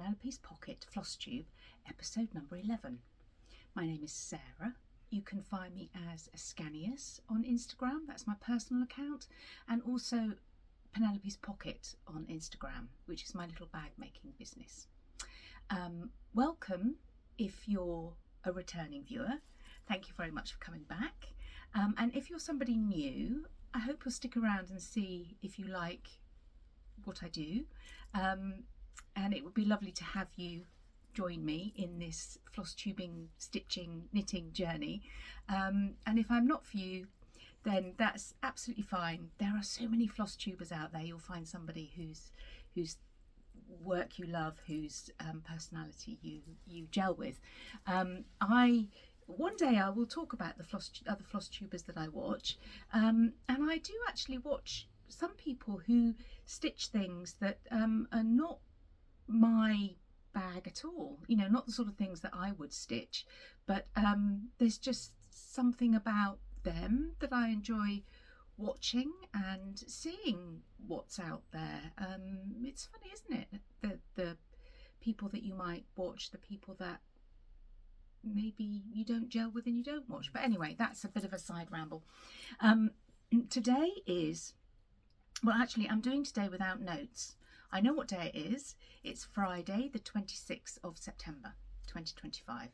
Penelope's Pocket Flosstube, episode number 11. My name is Sarah. You can find me as Ascanius on Instagram, that's my personal account, and also Penelope's Pocket on Instagram, which is my little bag making business. Welcome if you're a returning viewer. Thank you very much for coming back. And if you're somebody new, I hope you'll stick around and see if you like what I do. And it would be lovely to have you join me in this floss tubing, stitching, knitting journey. And if I'm not for you, then that's absolutely fine. There are so many floss tubers out there. You'll find somebody whose work you love, whose personality you gel with. One day I will talk about the other floss tubers that I watch, and I do actually watch some people who stitch things that are not my bag at all, you know, not the sort of things that I would stitch, but there's just something about them that I enjoy watching and seeing what's out there. It's funny, isn't it, the people that you might watch, the people that maybe you don't gel with and you don't watch. But anyway, that's a bit of a side ramble. Today is, well, actually I'm doing today without notes. I know what day it is. It's Friday, the 26th of September, 2025.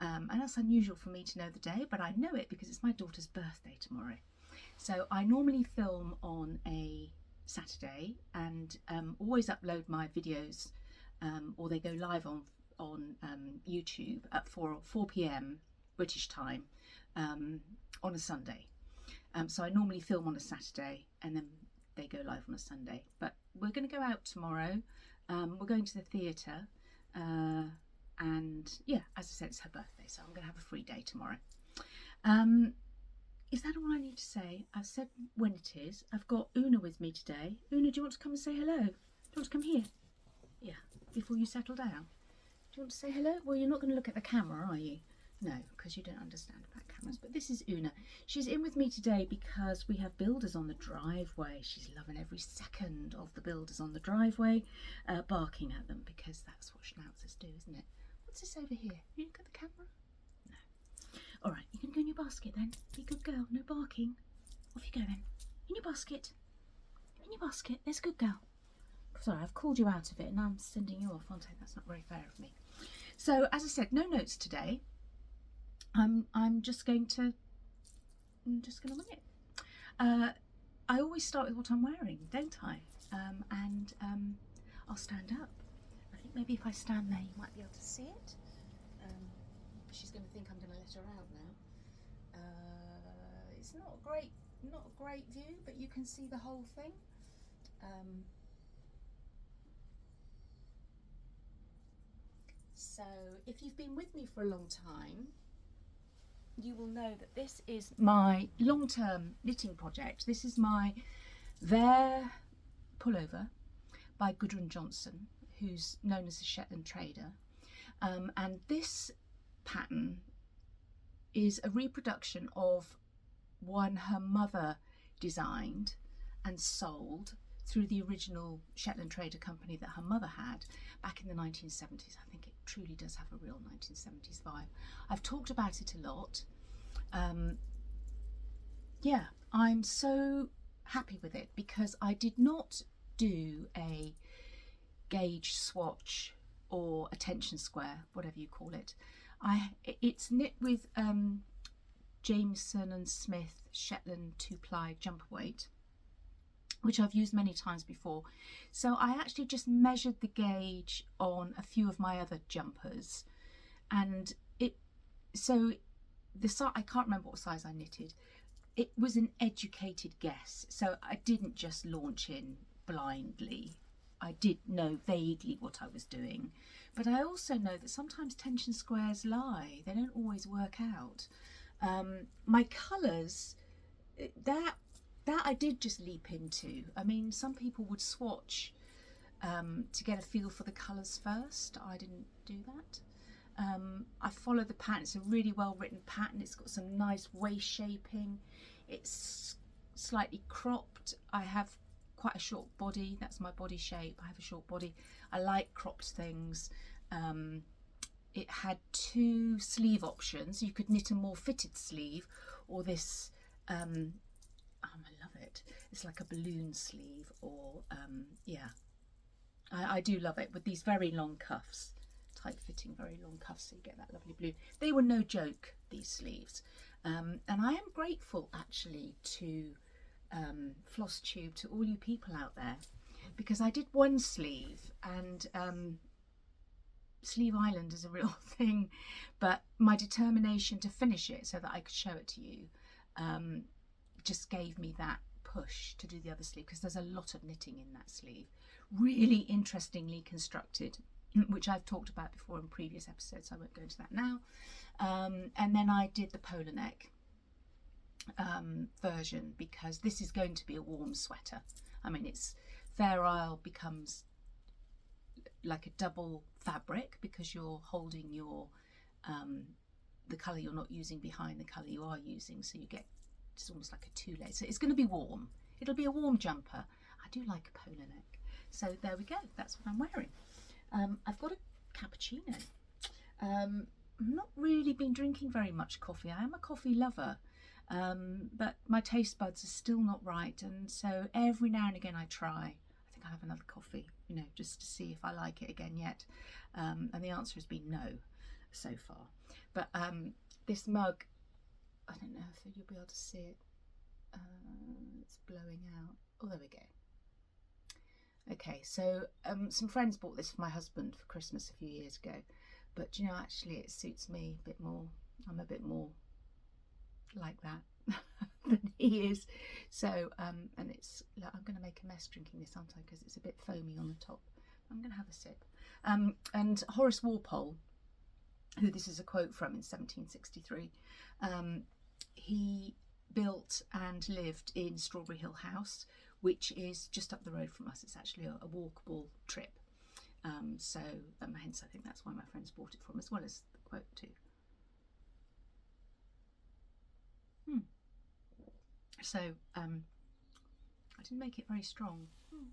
And that's unusual for me to know the day, but I know it because it's my daughter's birthday tomorrow. So I normally film on a Saturday and always upload my videos, or they go live on YouTube at 4 p.m. British time on a Sunday. So I normally film on a Saturday and then they go live on a Sunday. But we're going to go out tomorrow. We're going to the theatre, and yeah, as I said, it's her birthday, so I'm going to have a free day tomorrow. Is that all I need to say? I've said when it is. I've got Una with me today. Una, do you want to come and say hello? Do you want to come here? Yeah, before you settle down. Do you want to say hello? Well, you're not going to look at the camera, are you? No, because you don't understand about cameras. But this is Una. She's in with me today because we have builders on the driveway. She's loving every second of the builders on the driveway, barking at them, because that's what schnauzers do, isn't it? What's this over here? You look at the camera? No. All right, you can go in your basket then. Be a good girl. No barking. Off you go then. In your basket. In your basket. There's a good girl. Sorry, I've called you out of it and now I'm sending you off, aren't I? That's not very fair of me. So, as I said, no notes today. I'm just going to wing it. I always start with what I'm wearing, don't I? And I'll stand up. I think maybe if I stand there, you might be able to see it. She's going to think I'm going to let her out now. It's not a great view, but you can see the whole thing. So if you've been with me for a long time, you will know that this is my long-term knitting project. This is my Their pullover by Gudrun Johnson, who's known as a Shetland trader. And this pattern is a reproduction of one her mother designed and sold through the original Shetland trader company that her mother had back in the 1970s. I think it truly does have a real 1970s vibe. I've talked about it a lot. Yeah, I'm so happy with it because I did not do a gauge swatch or a tension square, whatever you call it. It's knit with Jameson and Smith Shetland 2-ply jumper weight, which I've used many times before. So I actually just measured the gauge on a few of my other jumpers, and I can't remember what size I knitted. It was an educated guess, so I didn't just launch in blindly. I did know vaguely what I was doing, but I also know that sometimes tension squares lie. They don't always work out. My colours, that I did just leap into. I mean, some people would swatch to get a feel for the colours first. I didn't do that. I follow the pattern. It's a really well written pattern. It's got some nice waist shaping. It's slightly cropped. I have quite a short body. That's my body shape. I have a short body. I like cropped things. It had 2 sleeve options. You could knit a more fitted sleeve, or this I love it. It's like a balloon sleeve, or yeah, I do love it with these very long cuffs, tight fitting, very long cuffs, so you get that lovely blue. They were no joke, these sleeves. And I am grateful actually to Flosstube, to all you people out there, because I did one sleeve, and Sleeve Island is a real thing, but my determination to finish it so that I could show it to you just gave me that push to do the other sleeve, because there's a lot of knitting in that sleeve, really interestingly constructed, which I've talked about before in previous episodes, so I won't go into that now. And then I did the polar neck version, because this is going to be a warm sweater. I mean, it's Fair Isle becomes like a double fabric, because you're holding your the colour you're not using behind the colour you are using, so you get, it's almost like a 2-layer. So it's going to be warm. It'll be a warm jumper. I do like a polar neck. So there we go. That's what I'm wearing. I've got a cappuccino. I've not really been drinking very much coffee. I am a coffee lover, but my taste buds are still not right, and so every now and again I try. I think I'll have another coffee, you know, just to see if I like it again yet. And the answer has been no so far. But this mug, I don't know if you'll be able to see it. It's blowing out. Oh, there we go. Okay, so some friends bought this for my husband for Christmas a few years ago, but you know, actually it suits me a bit more. I'm a bit more like that than he is. So and it's, look, I'm going to make a mess drinking this, aren't I, because it's a bit foamy on the top. I'm going to have a sip. And Horace Walpole, who this is a quote from, in 1763, he built and lived in Strawberry Hill House, which is just up the road from us. It's actually a walkable trip. So hence I think that's why my friends bought it from, as well as the quote too. So I didn't make it very strong.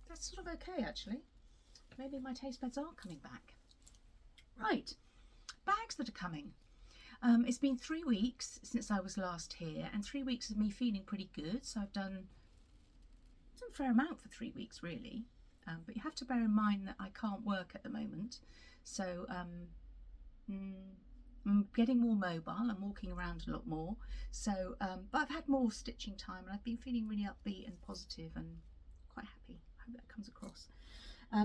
That's sort of okay actually. Maybe my taste buds are coming back. Right, bags that are coming. It's been 3 weeks since I was last here, and 3 weeks of me feeling pretty good. So I've done a fair amount for 3 weeks really, but you have to bear in mind that I can't work at the moment, so I'm getting more mobile. I'm walking around a lot more, so but I've had more stitching time, and I've been feeling really upbeat and positive and quite happy. I hope that comes across.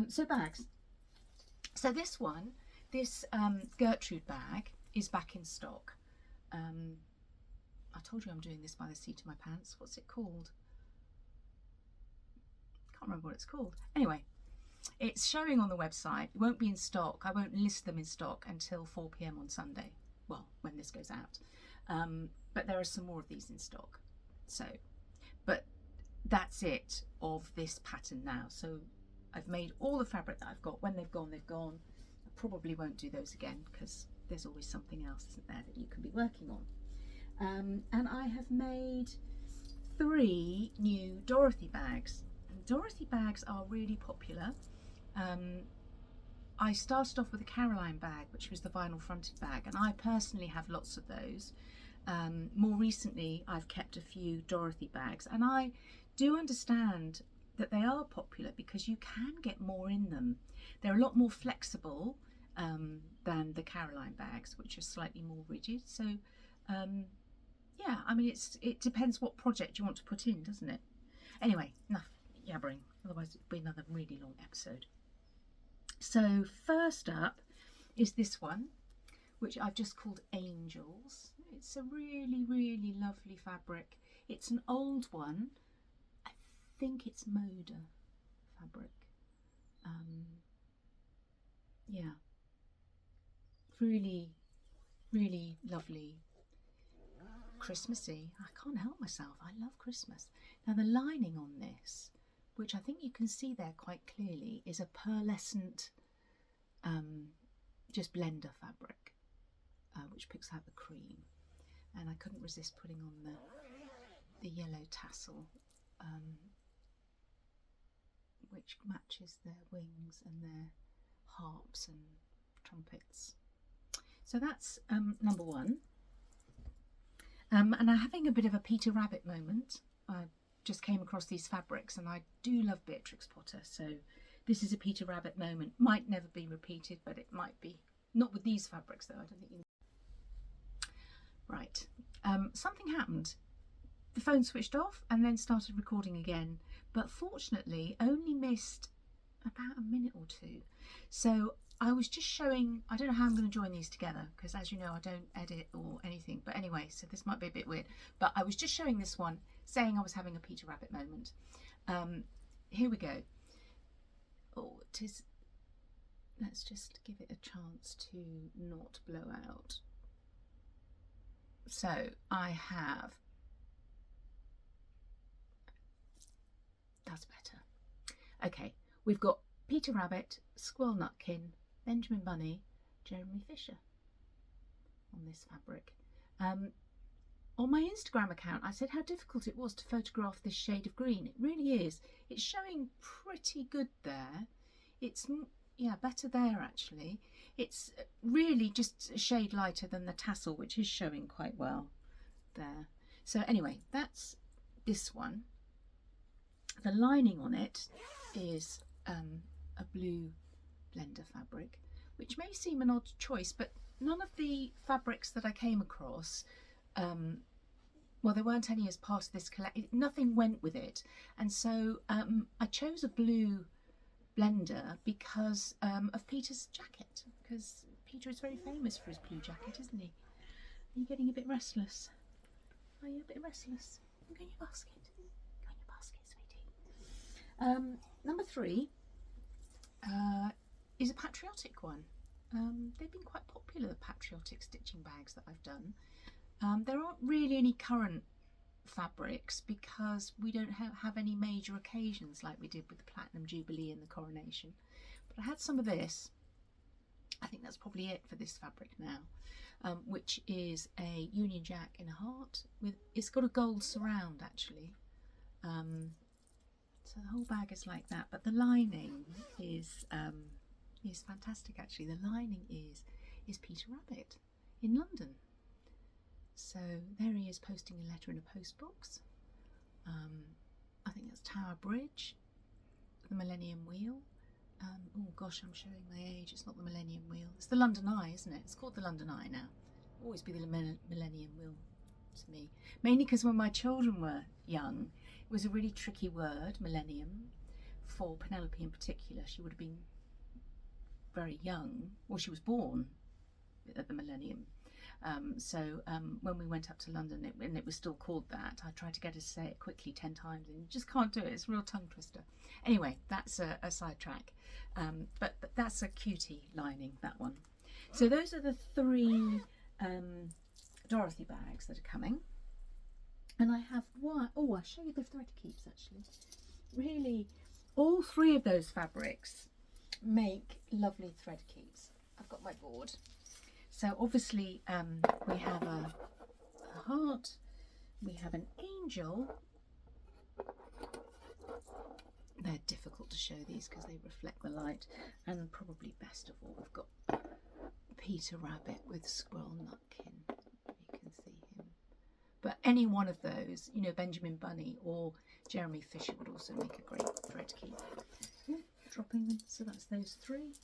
So bags. So this one, this Gertrude bag is back in stock. I told you I'm doing this by the seat of my pants. What's it called? Can't remember what it's called. Anyway, it's showing on the website. It won't be in stock. I won't list them in stock until 4 p.m. on Sunday. Well, when this goes out. But there are some more of these in stock. So, but that's it of this pattern now. So I've made all the fabric that I've got. When they've gone, they've gone. I probably won't do those again, because there's always something else, isn't there, that you can be working on. And I have made 3 new Dorothy bags. And Dorothy bags are really popular. I started off with a Caroline bag, which was the vinyl fronted bag, and I personally have lots of those. More recently I've kept a few Dorothy bags, and I do understand that they are popular because you can get more in them. They're a lot more flexible than the Caroline bags, which are slightly more rigid. So yeah, I mean, it depends what project you want to put in, doesn't it? Anyway, enough yabbering, otherwise it'll be another really long episode. So first up is this one, which I've just called Angels. It's a really, really lovely fabric. It's an old one. I think it's Moda fabric. Yeah, really, really lovely, Christmassy. I can't help myself. I love Christmas. Now the lining on this, which I think you can see there quite clearly, is a pearlescent just blender fabric, which picks out the cream, and I couldn't resist putting on the yellow tassel. which matches their wings and their harps and trumpets. So that's number one. And I'm having a bit of a Peter Rabbit moment. I just came across these fabrics, and I do love Beatrix Potter, so this is a Peter Rabbit moment. Might never be repeated, but it might be. Not with these fabrics though, I don't think you know. Right, something happened. The phone switched off and then started recording again, but fortunately only missed about a minute or two. So I was just showing, I don't know how I'm going to join these together, because as you know I don't edit or anything, but anyway, so this might be a bit weird, but I was just showing this one, saying I was having a Peter Rabbit moment. Here we go. Oh, it is, let's just give it a chance to not blow out. So I have, that's better. Okay, we've got Peter Rabbit, Squirrel Nutkin, Benjamin Bunny, Jeremy Fisher on this fabric. On my Instagram account I said how difficult it was to photograph this shade of green. It really is. It's showing pretty good there. It's, yeah, better there actually. It's really just a shade lighter than the tassel, which is showing quite well there. So anyway, that's this one. The lining on it is a blue blender fabric, which may seem an odd choice, but none of the fabrics that I came across, well, there weren't any as part of this collection. Nothing went with it, and so I chose a blue blender because of Peter's jacket, because Peter is very famous for his blue jacket, isn't he? Are you getting a bit restless? Are you a bit restless? Go in your basket. Go in your basket, sweetie. Number three is a patriotic one. They've been quite popular, the patriotic stitching bags that I've done. There aren't really any current fabrics because we don't have any major occasions like we did with the Platinum Jubilee and the Coronation. But I had some of this. I think that's probably it for this fabric now, which is a Union Jack in a heart. It's got a gold surround actually. So the whole bag is like that, but the lining is fantastic actually. The lining is Peter Rabbit in London. So there he is posting a letter in a post box. I think that's Tower Bridge, the Millennium Wheel. Oh gosh, I'm showing my age. It's not the Millennium Wheel. It's the London Eye, isn't it? It's called the London Eye now. Always be the Millennium Wheel to me. Mainly because when my children were young, it was a really tricky word, millennium, for Penelope in particular. She would have been very young, well, she was born at the millennium. So when we went up to London, and it was still called that, I tried to get her to say it quickly 10 times and you just can't do it. It's a real tongue twister. Anyway, that's a sidetrack. But that's a cutie lining, that one. So those are the three Dorothy bags that are coming. And I have one, oh, I'll show you the thread keeps actually. Really, all three of those fabrics make lovely thread keeps. I've got my board. So obviously we have a heart, we have an angel. They're difficult to show these because they reflect the light, and probably best of all we've got Peter Rabbit with Squirrel Nutkin. You can see him. But any one of those, you know, Benjamin Bunny or Jeremy Fisher would also make a great thread keep. Dropping them, so that's those three.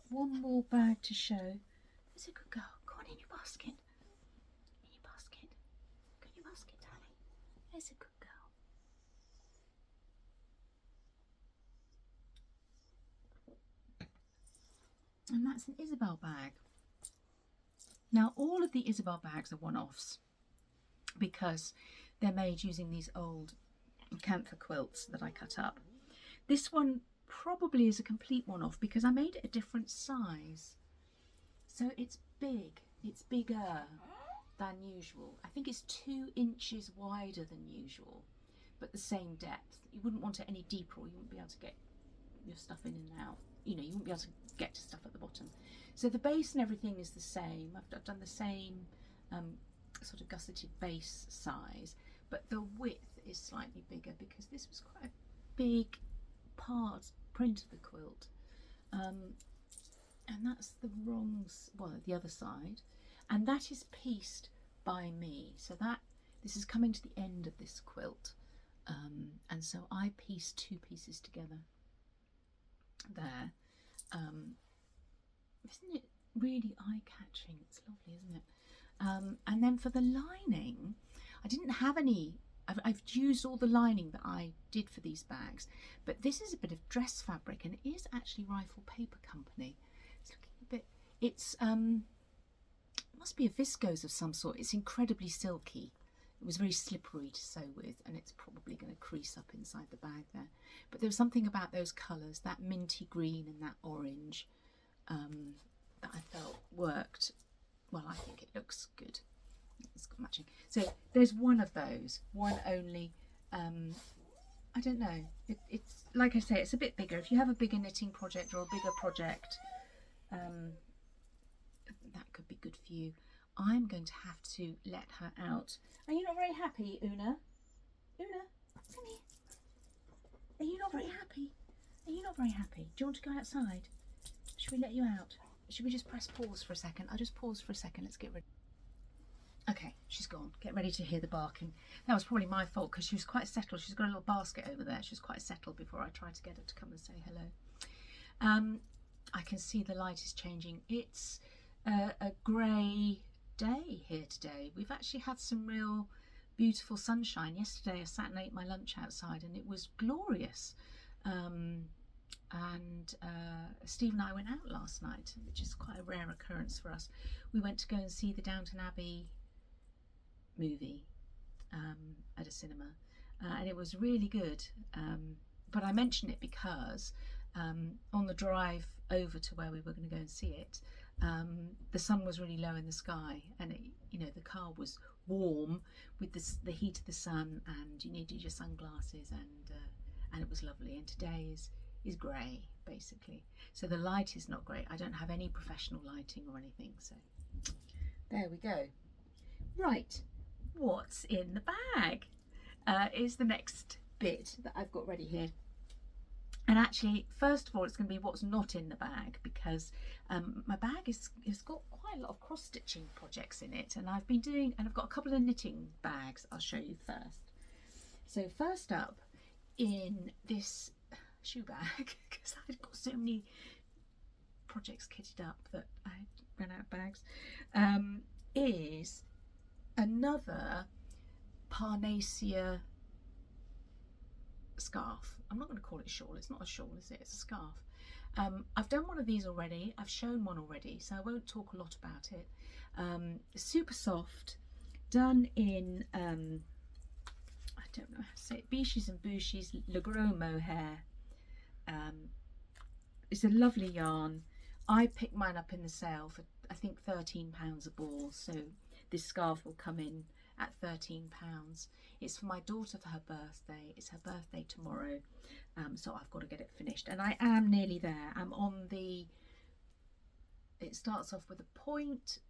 One more bag to show. Where's a good girl? Go on in your basket. In your basket. Go in your basket, darling. There's a good girl. And that's an Isabel bag. Now all of the Isabel bags are one-offs because they're made using these old camphor quilts that I cut up. This one probably is a complete one-off because I made it a different size. So it's big, it's bigger than usual. I think it's 2 inches wider than usual, but the same depth. You wouldn't want it any deeper or you wouldn't be able to get your stuff in and out. You know, you wouldn't be able to get to stuff at the bottom. So the base and everything is the same. I've done the same sort of gusseted base size, but the width that is slightly bigger, because this was quite a big print of the quilt. And that's the wrong, well, the other side, and that is pieced by me. So this is coming to the end of this quilt, and so I pieced 2 pieces together there. Isn't it really eye-catching? It's lovely, isn't it? And then for the lining, I didn't have any. I've used all the lining that I did for these bags, but this is a bit of dress fabric, and it is actually Rifle Paper Company. It's looking a bit, it's it must be a viscose of some sort. It's incredibly silky. It was very slippery to sew with, and it's probably going to crease up inside the bag there. But there was something about those colours, that minty green and that orange, that I felt worked. Well, I think it looks good. It's got matching. So there's one of those, one only. I don't know. It's like I say, it's a bit bigger. If you have a bigger knitting project or a bigger project, that could be good for you. I'm going to have to let her out. Are you not very happy, Una? Una, come here. Are you not very happy? Are you not very happy? Do you want to go outside? Should we let you out? Should we just press pause for a second? I'll just pause for a second. Let's get ready. Okay, she's gone. Get ready to hear the barking. That was probably my fault, because she was quite settled. She's got a little basket over there. She was quite settled before I tried to get her to come and say hello. I can see the light is changing. It's a grey day here today. We've actually had some real beautiful sunshine. Yesterday I sat and ate my lunch outside, and it was glorious. Steve and I went out last night, which is quite a rare occurrence for us. We went to go and see the Downton Abbey movie at a cinema, and it was really good. But I mention it because on the drive over to where we were going to go and see it, the sun was really low in the sky, and the car was warm with the heat of the sun, and you needed your sunglasses, and it was lovely. And today is grey, basically, so the light is not great. I don't have any professional lighting or anything, so there we go. Right, what's in the bag is the next bit that I've got ready here. And actually, first of all, it's going to be what's not in the bag, because my bag has got quite a lot of cross-stitching projects in it, and I've got a couple of knitting bags I'll show you first. So first up in this shoe bag, because I've got so many projects kitted up that I ran out of bags, is another Parnassia scarf. I'm not going to call it a shawl. It's not a shawl, is it? It's a scarf. I've done one of these already. I've shown one already, so I won't talk a lot about it. Super soft, done in I don't know how to say it, Biches and Bouches Le Gros Mohair. It's a lovely yarn. I picked mine up in the sale for I think £13 a ball, so this scarf will come in at £13. It's for my daughter for her birthday. It's her birthday tomorrow, so I've got to get it finished, and I am nearly there. I'm on the, it starts off with a point,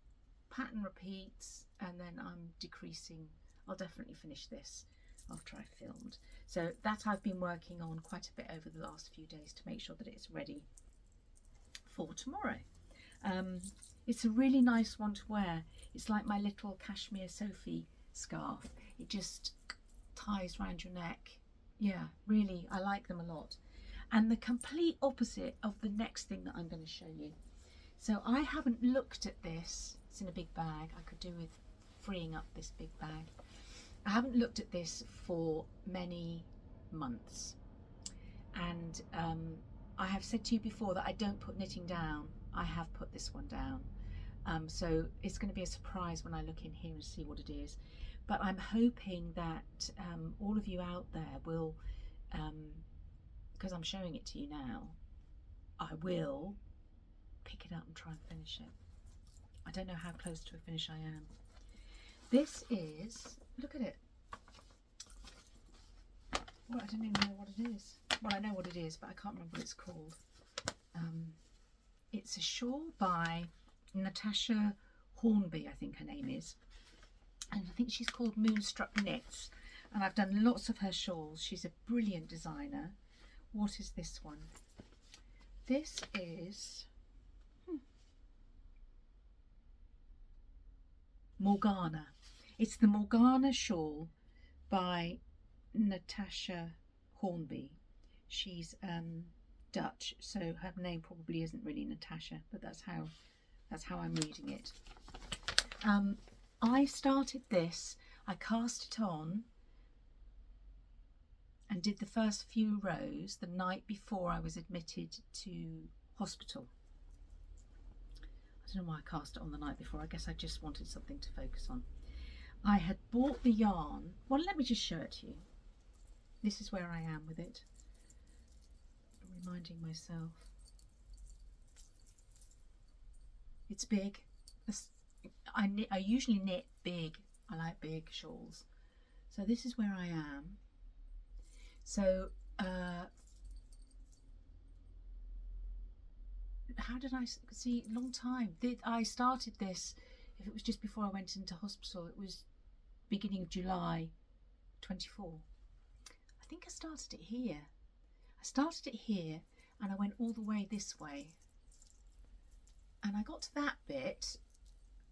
pattern repeats, and then I'm decreasing. I'll definitely finish this after I filmed. So that I've been working on quite a bit over the last few days to make sure that it's ready for tomorrow. It's a really nice one to wear. It's like my little Cashmere Sophie scarf. It just ties around your neck. Yeah, really, I like them a lot. And the complete opposite of the next thing that I'm going to show you. So I haven't looked at this. It's in a big bag. I could do with freeing up this big bag. I haven't looked at this for many months, and I have said to you before that I don't put knitting down. I have put this one down, so it's going to be a surprise when I look in here and see what it is. But I'm hoping that all of you out there will, because I'm showing it to you now, I will pick it up and try and finish it. I don't know how close to a finish I am. This is, look at it. Well, I don't even know what it is. Well, I know what it is, but I can't remember what it's called. It's a shawl by Natasha Hornby, I think her name is. And I think she's called Moonstruck Knits. and I've done lots of her shawls. She's a brilliant designer. What is this one? This is Morgana. It's the Morgana shawl by Natasha Hornby. She's Dutch, so her name probably isn't really Natasha, but that's how I'm reading it. I started this, I cast it on and did the first few rows the night before I was admitted to hospital. I don't know why I cast it on the night before. I guess I just wanted something to focus on. I had bought the yarn. Well, let me just show it to you. This is where I am with it. I'm reminding myself. It's big. I usually knit big. I like big shawls. So this is where I am. So how did I see? Long time. I started this, if it was just before I went into hospital, it was beginning of July 24. I think I started it here. I started it here and I went all the way this way. And I got to that bit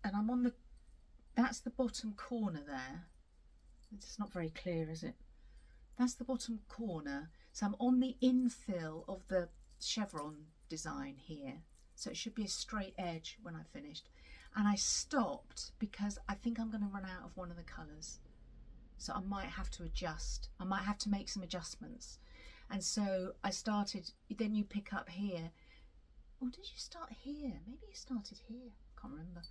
and I'm on that's the bottom corner there. It's not very clear, is it? That's the bottom corner. So I'm on the infill of the chevron design here. So it should be a straight edge when I finished. And I stopped because I think I'm going to run out of one of the colours. So I might have to adjust. I might have to make some adjustments. And so I started, then you pick up here. Or did you start here? Maybe you started here. Can't remember.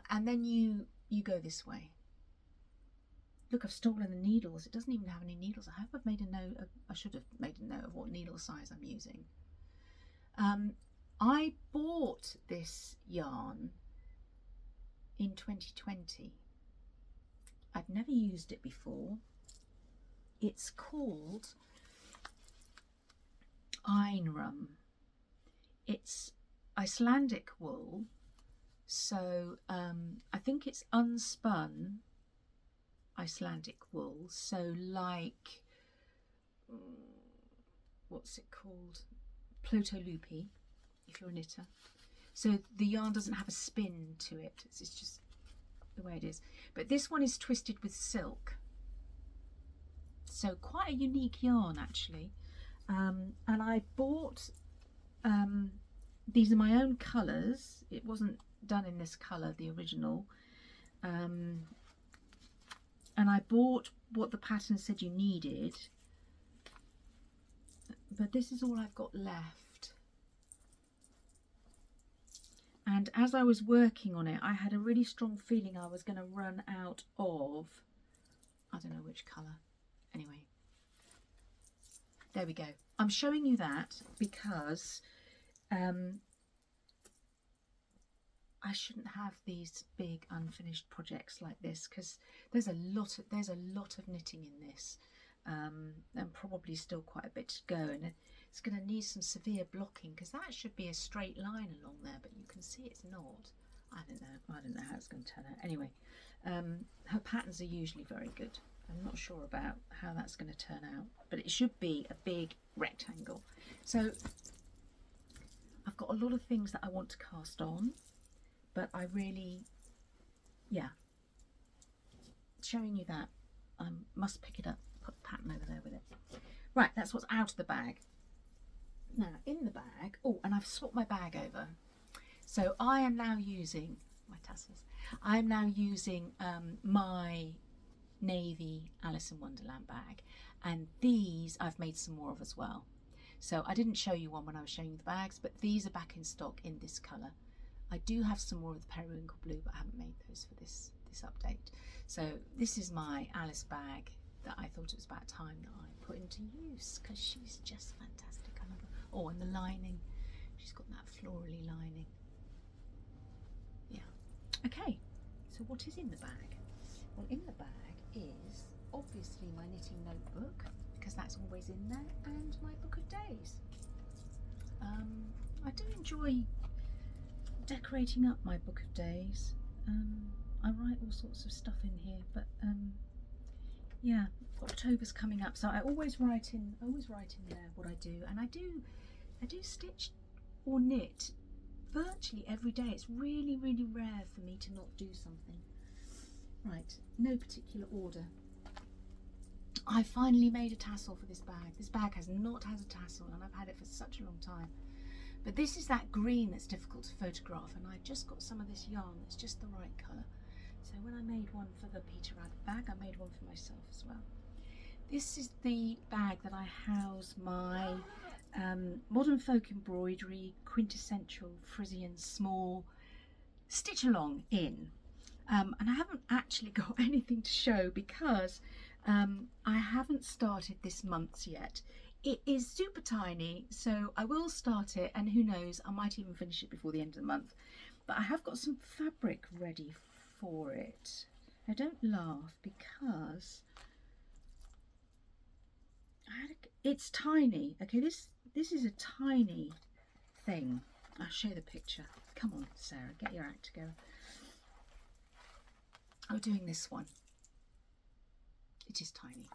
And then you go this way. Look, I've stolen the needles. It doesn't even have any needles. I hope I've made a note of, I should have made a note of what needle size I'm using. I bought this yarn in 2020. I'd never used it before. It's called Einrum. It's Icelandic wool, so I think it's unspun Icelandic wool, so like, what's it called? Plotolupi, if you're a knitter. So the yarn doesn't have a spin to it, it's just the way it is. But this one is twisted with silk, so quite a unique yarn actually. And I bought, these are my own colours. It wasn't done in this colour, the original. And I bought what the pattern said you needed. But this is all I've got left. And as I was working on it, I had a really strong feeling I was going to run out of, I don't know which colour. Anyway, there we go. I'm showing you that because I shouldn't have these big unfinished projects like this, because there's a lot of knitting in this, and probably still quite a bit to go, and it's going to need some severe blocking, because that should be a straight line along there, but you can see it's not. I don't know how it's going to turn out. Anyway, her patterns are usually very good. I'm not sure about how that's going to turn out, but it should be a big rectangle. So I've got a lot of things that I want to cast on, but I really, yeah, showing you that, I must pick it up, put the pattern over there with it. Right, that's what's out of the bag. Now in the bag, oh, and I've swapped my bag over. So I am now using, my tassels, I am now using my navy Alice in Wonderland bag, and these I've made some more of as well. So I didn't show you one when I was showing you the bags, but these are back in stock in this colour. I do have some more of the periwinkle blue, but I haven't made those for this update. So this is my Alice bag that I thought it was about time that I put into use, because she's just fantastic. I love her. Oh, and the lining, she's got that florally lining. Yeah. Okay, so what is in the bag? Well, in the bag is obviously my knitting notebook, because that's always in there, and my book of days. I do enjoy decorating up my book of days. I write all sorts of stuff in here, but yeah, October's coming up, so I always write in there what I do, and I do stitch or knit virtually every day. It's really, really rare for me to not do something. Right, no particular order. I finally made a tassel for this bag. This bag has not had a tassel, and I've had it for such a long time. But this is that green that's difficult to photograph, and I just got some of this yarn that's just the right colour. So when I made one for the Peter Rabbit bag, I made one for myself as well. This is the bag that I house my Modern Folk Embroidery Quintessential Frisian Small Stitch Along in. And I haven't actually got anything to show because I haven't started this month's yet. It is super tiny, so I will start it, and who knows, I might even finish it before the end of the month. But I have got some fabric ready for it. Now don't laugh, because it's tiny. Okay, this is a tiny thing. I'll show you the picture. Come on, Sarah, get your act together. I'm doing this one. It is tiny.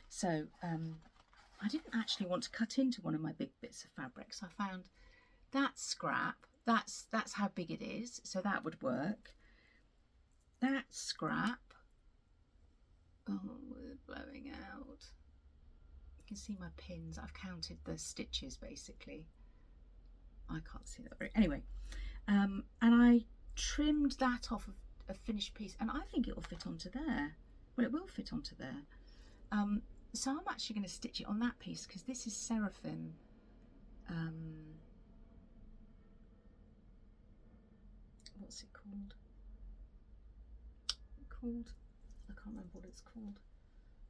So I didn't actually want to cut into one of my big bits of fabric, so I found that scrap. That's how big it is, so that would work. That scrap. Oh, it's blowing out. You can see my pins. I've counted the stitches basically. I can't see that very. Anyway, and I trimmed that off of a finished piece, and I think it will fit onto there. Well, it will fit onto there. So I'm actually going to stitch it on that piece, because this is Seraphim. What's it called? I can't remember what it's called.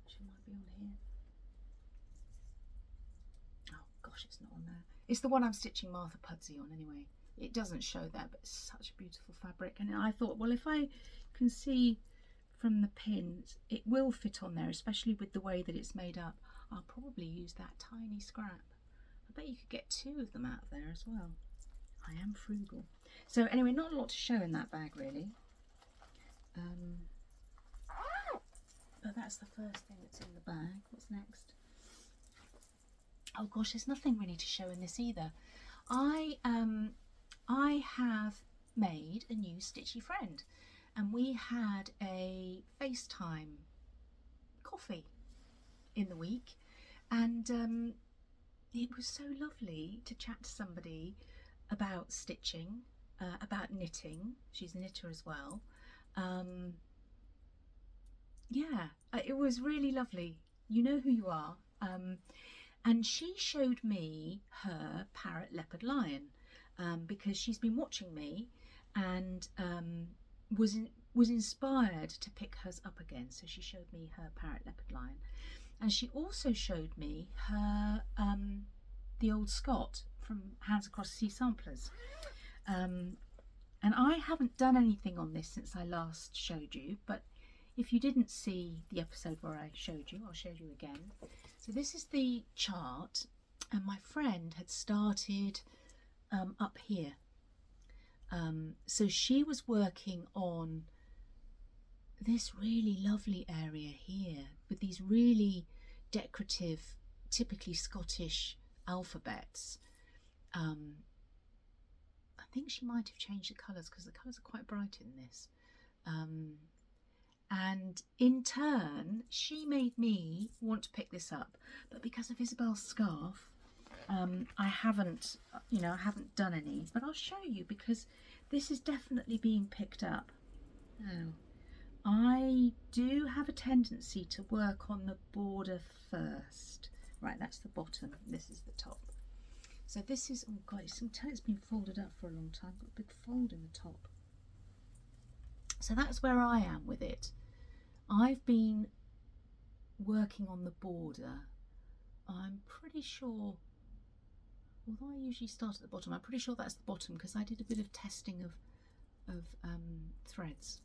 She might be on here. Oh gosh, it's not on there. It's the one I'm stitching Martha Pudsey on anyway. It doesn't show that, but it's such a beautiful fabric. And I thought, well, if I can see from the pins, it will fit on there, especially with the way that it's made up. I'll probably use that tiny scrap. I bet you could get two of them out of there as well. I am frugal. So anyway, not a lot to show in that bag really. But that's the first thing that's in the bag. What's next? Oh gosh, there's nothing really to show in this either. I have made a new stitchy friend, and we had a FaceTime coffee in the week, and it was so lovely to chat to somebody about stitching, about knitting. She's a knitter as well. Yeah, it was really lovely. You know who you are. And she showed me her parrot leopard lion, because she's been watching me and was inspired to pick hers up again. So she showed me her parrot leopard lion, and she also showed me her the old Scott from Hands Across Sea Samplers. And I haven't done anything on this since I last showed you, but if you didn't see the episode where I showed you, I'll show you again. So this is the chart, and my friend had started up here. So she was working on this really lovely area here with these really decorative, typically Scottish alphabets. I think she might have changed the colours, because the colours are quite bright in this. And in turn, she made me want to pick this up, but because of Isabel's scarf, I haven't done any. But I'll show you, because this is definitely being picked up. Now, I do have a tendency to work on the border first. Right, that's the bottom. This is the top. So this is, oh god, it's been folded up for a long time. Got a big fold in the top. So that's where I am with it. I've been working on the border. I'm pretty sure, although I usually start at the bottom, I'm pretty sure that's the bottom, because I did a bit of testing of threads.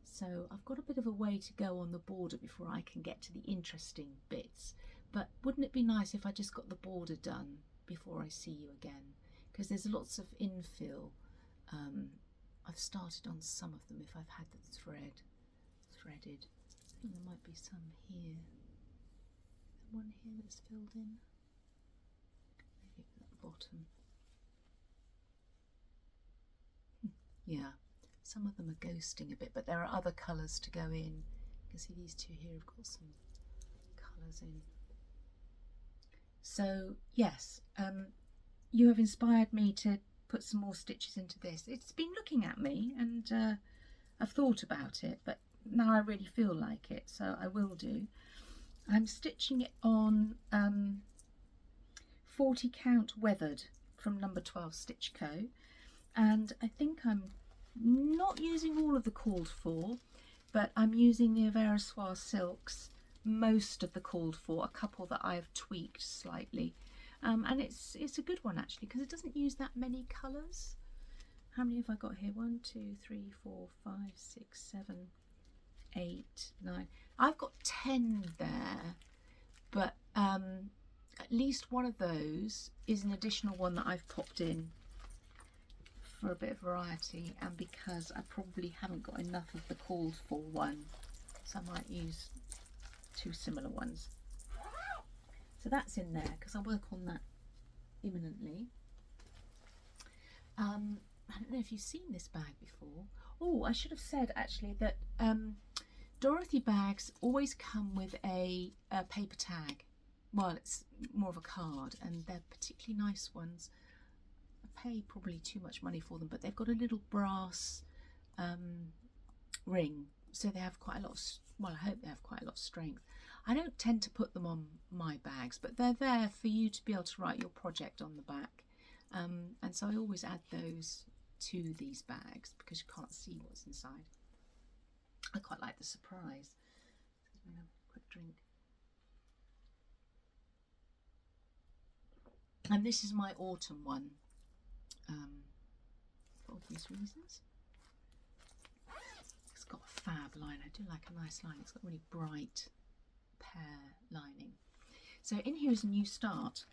So I've got a bit of a way to go on the border before I can get to the interesting bits. But wouldn't it be nice if I just got the border done before I see you again? Because there's lots of infill. I've started on some of them if I've had the threaded. think there might be some here. The one here that's filled in. Maybe at the bottom. Yeah, some of them are ghosting a bit, but there are other colours to go in. You can see these two here have got some colours in. So yes, you have inspired me to put some more stitches into this. It's been looking at me, and I've thought about it, but now I really feel like it, so I will do. I'm stitching it on 40 count weathered from number 12 Stitch Co, and I think I'm not using all of the called for, but I'm using the Aversoir silks, most of the called for, a couple that I've tweaked slightly, and it's a good one actually, because it doesn't use that many colours. How many have I got here? 1, 2, 3, 4, 5, 6, 7, 8, 9. I've got 10 there, but at least one of those is an additional one that I've popped in for a bit of variety, and because I probably haven't got enough of the called for one, so I might use 2 similar ones. So that's in there because I work on that imminently. I don't know if you've seen this bag before. Oh, I should have said actually that Dorothy bags always come with a paper tag. Well, it's more of a card, and they're particularly nice ones. I pay probably too much money for them, but they've got a little brass ring, so they have quite a lot of, well, I hope they have quite a lot of strength. I don't tend to put them on my bags, but they're there for you to be able to write your project on the back. And so I always add those to these bags because you can't see what's inside. I quite like the surprise. I'm gonna have a quick drink. And this is my autumn one, for obvious reasons. It's got a fab line. I do like a nice line. It's got really bright pear lining. So in here is a new start.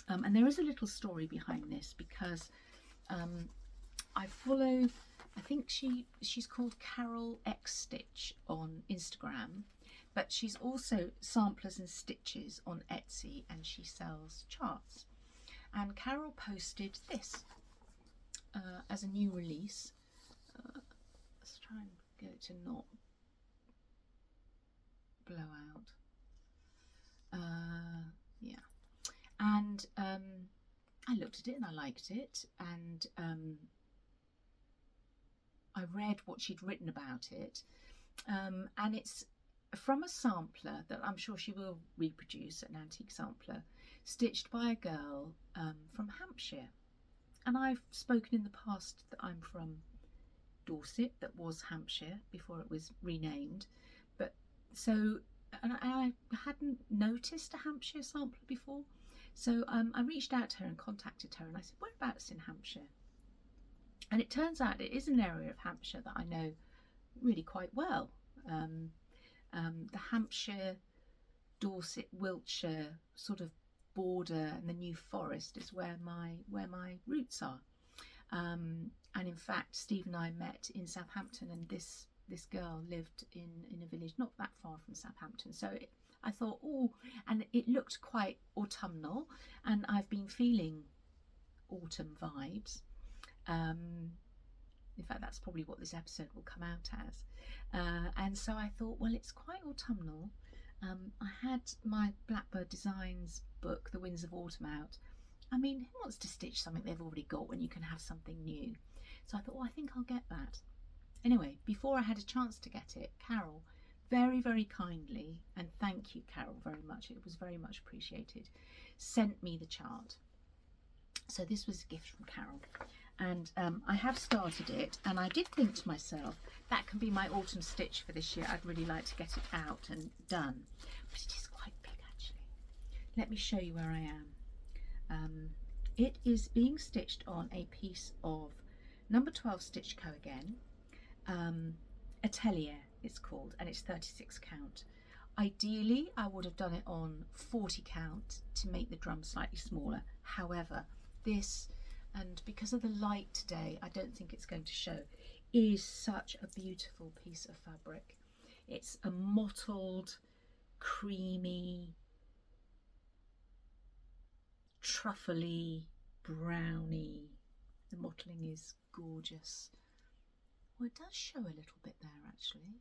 And there is a little story behind this because I follow, I think she's called Carol X Stitch on Instagram, but she's also Samplers and Stitches on Etsy, and she sells charts. And Carol posted this as a new release. Let's try and get it to not blow out. Yeah. And I looked at it and I liked it, and I read what she'd written about it, and it's from a sampler that I'm sure she will reproduce, an antique sampler, stitched by a girl from Hampshire. And I've spoken in the past that I'm from Dorset, that was Hampshire before it was renamed, but so, and I hadn't noticed a Hampshire sampler before. So I reached out to her and contacted her, and I said, whereabouts in Hampshire? And it turns out it is an area of Hampshire that I know really quite well. The Hampshire, Dorset, Wiltshire sort of border, and the New Forest is where my roots are. And in fact, Steve and I met in Southampton, and this girl lived in a village not that far from Southampton. So I thought, oh, and it looked quite autumnal, and I've been feeling autumn vibes. In fact, that's probably what this episode will come out as. And so I thought, well, it's quite autumnal. I had my Blackbird Designs book, The Winds of Autumn, out. I mean, who wants to stitch something they've already got when you can have something new? So I thought, well, I think I'll get that. Anyway, before I had a chance to get it, Carol very, very kindly, and thank you, Carol, very much, it was very much appreciated, sent me the chart. So this was a gift from Carol, and I have started it, and I did think to myself, that can be my autumn stitch for this year. I'd really like to get it out and done, but it is quite big actually. Let me show you where I am. It is being stitched on a piece of number 12 Stitch Co again, Atelier it's called, and it's 36 count. Ideally I would have done it on 40 count to make the drum slightly smaller. However, this, and because of the light today, I don't think it's going to show, is such a beautiful piece of fabric. It's a mottled, creamy, truffly, browny. The mottling is gorgeous. Well, it does show a little bit there actually.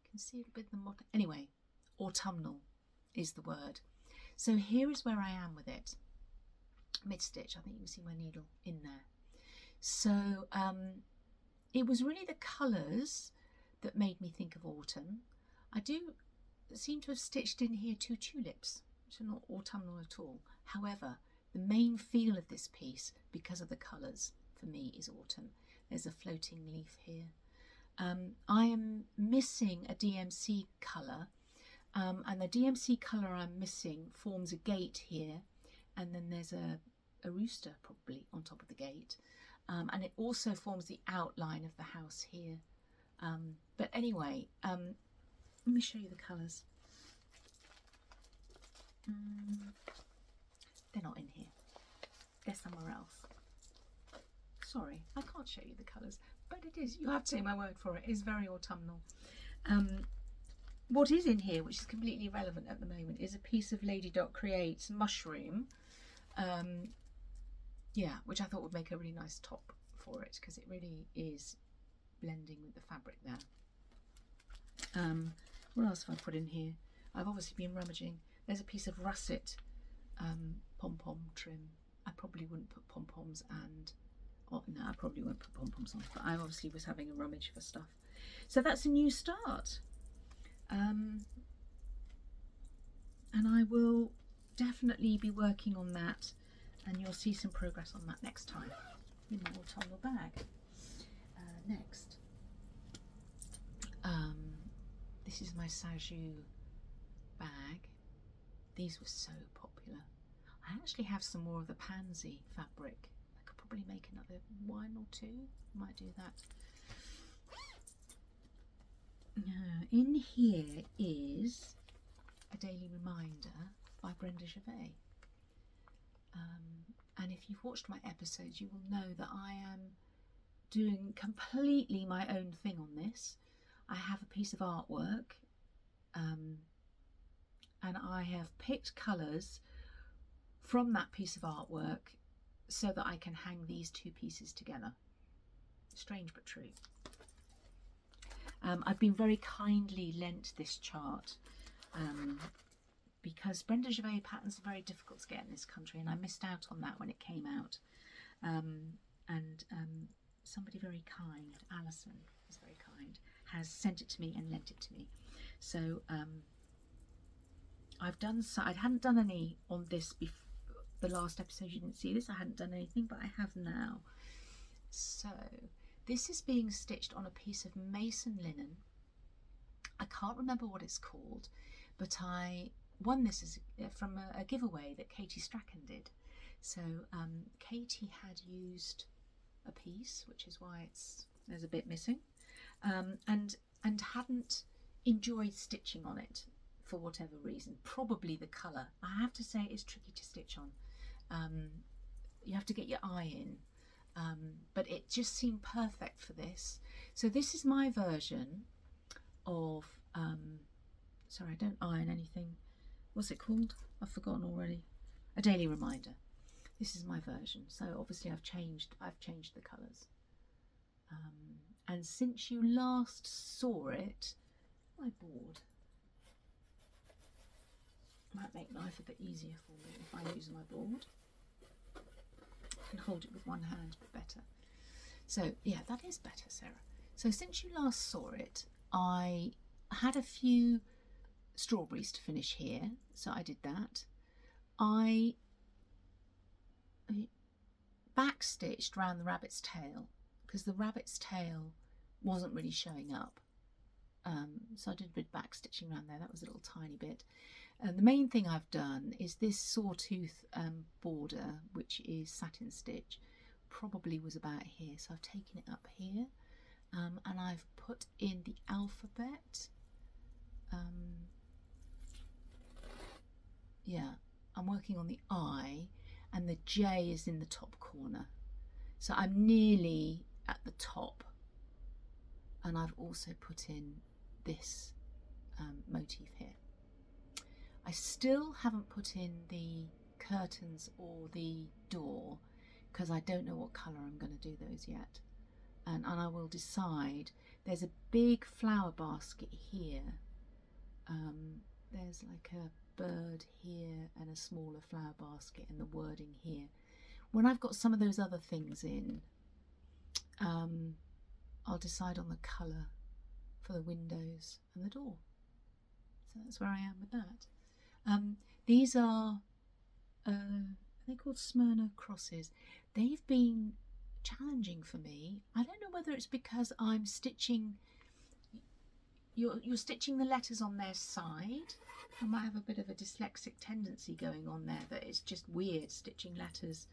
You can see a bit of the mottling. Anyway, autumnal is the word. So here is where I am with it. Mid stitch, I think you can see my needle in there. So it was really the colours that made me think of autumn. I do seem to have stitched in here 2 tulips, which are not autumnal at all. However, the main feel of this piece, because of the colours, for me is autumn. There's a floating leaf here. I am missing a DMC colour, and the DMC colour I'm missing forms a gate here, and then there's a rooster probably on top of the gate, and it also forms the outline of the house here. But anyway, let me show you the colours. They're not in here. They're somewhere else. Sorry, I can't show you the colours, but it is, you have to take my word for it, it's very autumnal. What is in here, which is completely irrelevant at the moment, is a piece of Lady Dot Creates mushroom, yeah, which I thought would make a really nice top for it, because it really is blending with the fabric there. What else have I put in here? I've obviously been rummaging. There's a piece of russet pom-pom trim. I probably wouldn't put pom-poms and, oh, no, I probably won't put pom-poms on, but I obviously was having a rummage for stuff. So that's a new start. And I will definitely be working on that, and you'll see some progress on that next time in my autumnal bag. Next, this is my Sajou bag. These were so popular. I actually have some more of the pansy fabric. I could probably make another 1 or 2. Might do that. In here is a daily reminder by Brenda Gervais. And if you've watched my episodes, you will know that I am doing completely my own thing on this. I have a piece of artwork, and I have picked colours from that piece of artwork so that I can hang these 2 pieces together. Strange but true. I've been very kindly lent this chart because Brenda Gervais patterns are very difficult to get in this country, and I missed out on that when it came out. Somebody very kind, Alison is very kind, has sent it to me and lent it to me. So I've done so. I hadn't done any on this before. The last episode you didn't see this. I hadn't done anything, but I have now. So this is being stitched on a piece of mason linen. I can't remember what it's called, but I won this as, from a giveaway that Katie Strachan did. So Katie had used a piece, which is why there's a bit missing, and hadn't enjoyed stitching on it for whatever reason. Probably the colour. I have to say it's tricky to stitch on. You have to get your eye in. But it just seemed perfect for this. So this is my version of, sorry, I don't iron anything. What's it called? I've forgotten already. A daily reminder. This is my version. So obviously I've changed the colours. And since you last saw it, my board might make life a bit easier for me if I use my board. And hold it with one hand, but better. So yeah, that is better, Sarah. So since you last saw it, I had a few strawberries to finish here, so I did that. I backstitched around the rabbit's tail because the rabbit's tail wasn't really showing up, so I did a bit of backstitching around there. That was a little tiny bit. And the main thing I've done is this sawtooth border, which is satin stitch, probably was about here. So I've taken it up here, and I've put in the alphabet. Yeah, I'm working on the I, and the J is in the top corner. So I'm nearly at the top. And I've also put in this motif here. I still haven't put in the curtains or the door because I don't know what colour I'm going to do those yet, and I will decide. There's a big flower basket here, there's like a bird here and a smaller flower basket and the wording here. When I've got some of those other things in, I'll decide on the colour for the windows and the door. So that's where I am with that. These are they're called Smyrna crosses. They've been challenging for me. I don't know whether it's because I'm stitching, you're stitching the letters on their side. I might have a bit of a dyslexic tendency going on there, that it's just weird stitching letters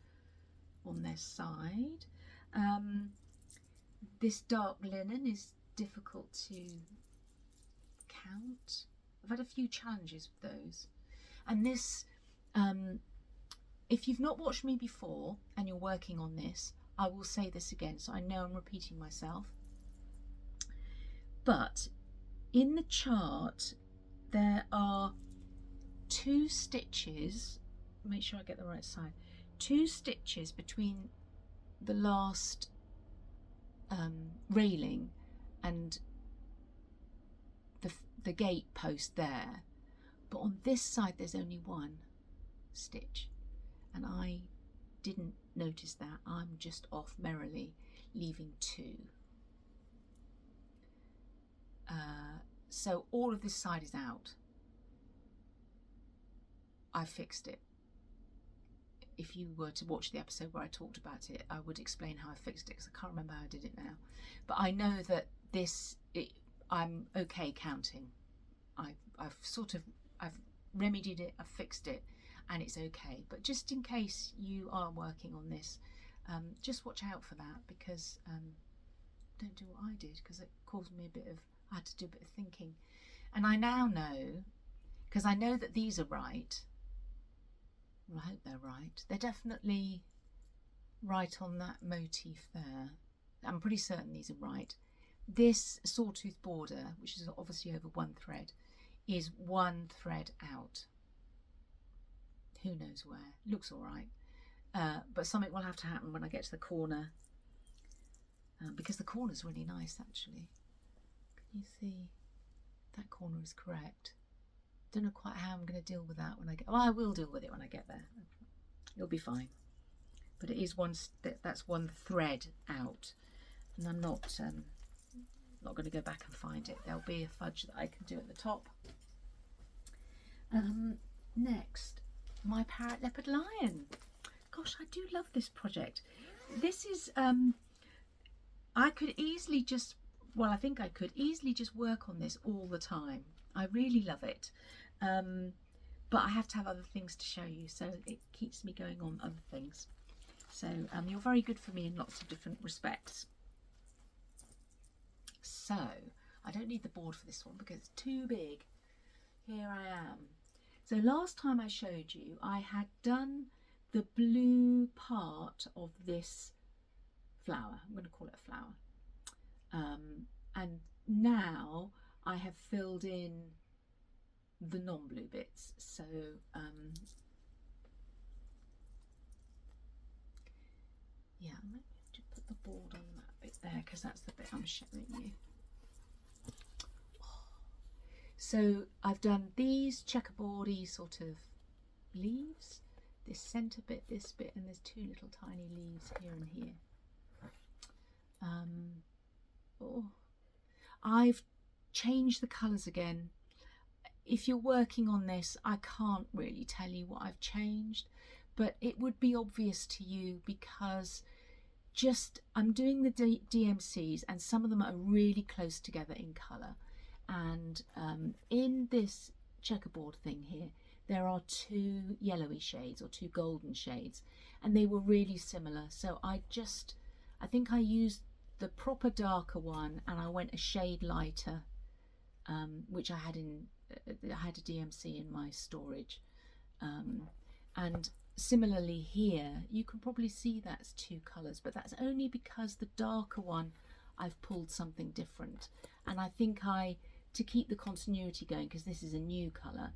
on their side. This dark linen is difficult to count. I've had a few challenges with those. And this, if you've not watched me before and you're working on this, I will say this again, so I know I'm repeating myself. But in the chart, there are 2 stitches, make sure I get the right side, 2 stitches between the last railing and the gate post there, but on this side there's only 1 stitch, and I didn't notice that. I'm just off merrily leaving 2. So all of this side is out. I fixed it. If you were to watch the episode where I talked about it, I would explain how I fixed it, because I can't remember how I did it now. But I know that this, I'm okay counting. I've remedied it, I've fixed it, and it's okay. But just in case you are working on this, just watch out for that, because don't do what I did, because it caused me I had to do a bit of thinking. And I now know, because I know that these are right. Well, I hope they're right. They're definitely right on that motif there. I'm pretty certain these are right. This sawtooth border, which is obviously over 1 thread, is 1 thread out. Who knows where? Looks all right. But something will have to happen when I get to the corner, because the corner's really nice actually. Can you see? That corner is correct. Don't know quite how I'm going to deal with that when I get. Well, I will deal with it when I get there. It'll be fine. But it is that's 1 thread out, and I'm not going to go back and find it. There'll be a fudge that I can do at the top. Next, my parrot leopard lion. Gosh, I do love this project. This is I could easily just, well, I think I could easily just work on this all the time. I really love it. But I have to have other things to show you, so it keeps me going on other things. So you're very good for me in lots of different respects. So I don't need the board for this one because it's too big. Here I am. So last time I showed you, I had done the blue part of this flower. I'm going to call it a flower. And now I have filled in the non-blue bits. So yeah, I'm going to put the board on that bit there, because that's the bit I'm showing you. So I've done these checkerboardy sort of leaves, this centre bit, this bit, and there's 2 little tiny leaves here and here. I've changed the colours again. If you're working on this, I can't really tell you what I've changed, but it would be obvious to you, because I'm doing the DMCs and some of them are really close together in colour. And in this checkerboard thing here, there are 2 yellowy shades or 2 golden shades, and they were really similar. So I think I used the proper darker one, and I went a shade lighter, which I had a DMC in my storage. And similarly here, you can probably see that's 2 colours, but that's only because the darker one I've pulled something different. And I think I to keep the continuity going, because this is a new colour,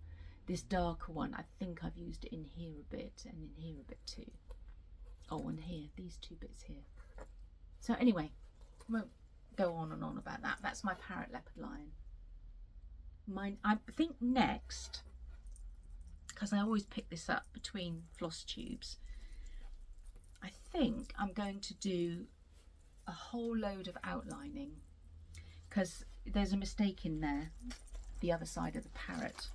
this darker one, I think I've used it in here a bit and in here a bit too. Oh, and here, these two bits here. So anyway, I won't go on and on about that. That's my parrot leopard lion. Mine, I think next, because I always pick this up between Flosstubes, I think I'm going to do a whole load of outlining, because there's a mistake in there, the other side of the parrot.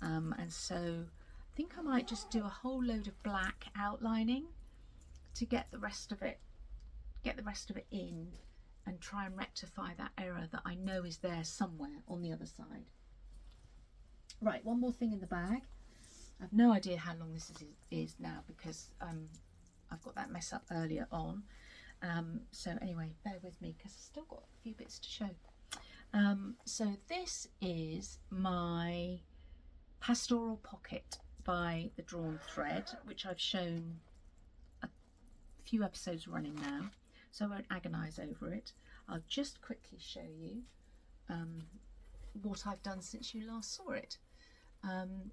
And so I think I might just do a whole load of black outlining to get the rest of it in, and try and rectify that error that I know is there somewhere on the other side. Right, one more thing in the bag. I've no idea how long this is now, because I've got that mess up earlier on. So anyway, bear with me, because I've still got a few bits to show. So this is my pastoral pocket by the Drawn Thread, which I've shown a few episodes running now, so I won't agonise over it. I'll just quickly show you what I've done since you last saw it. And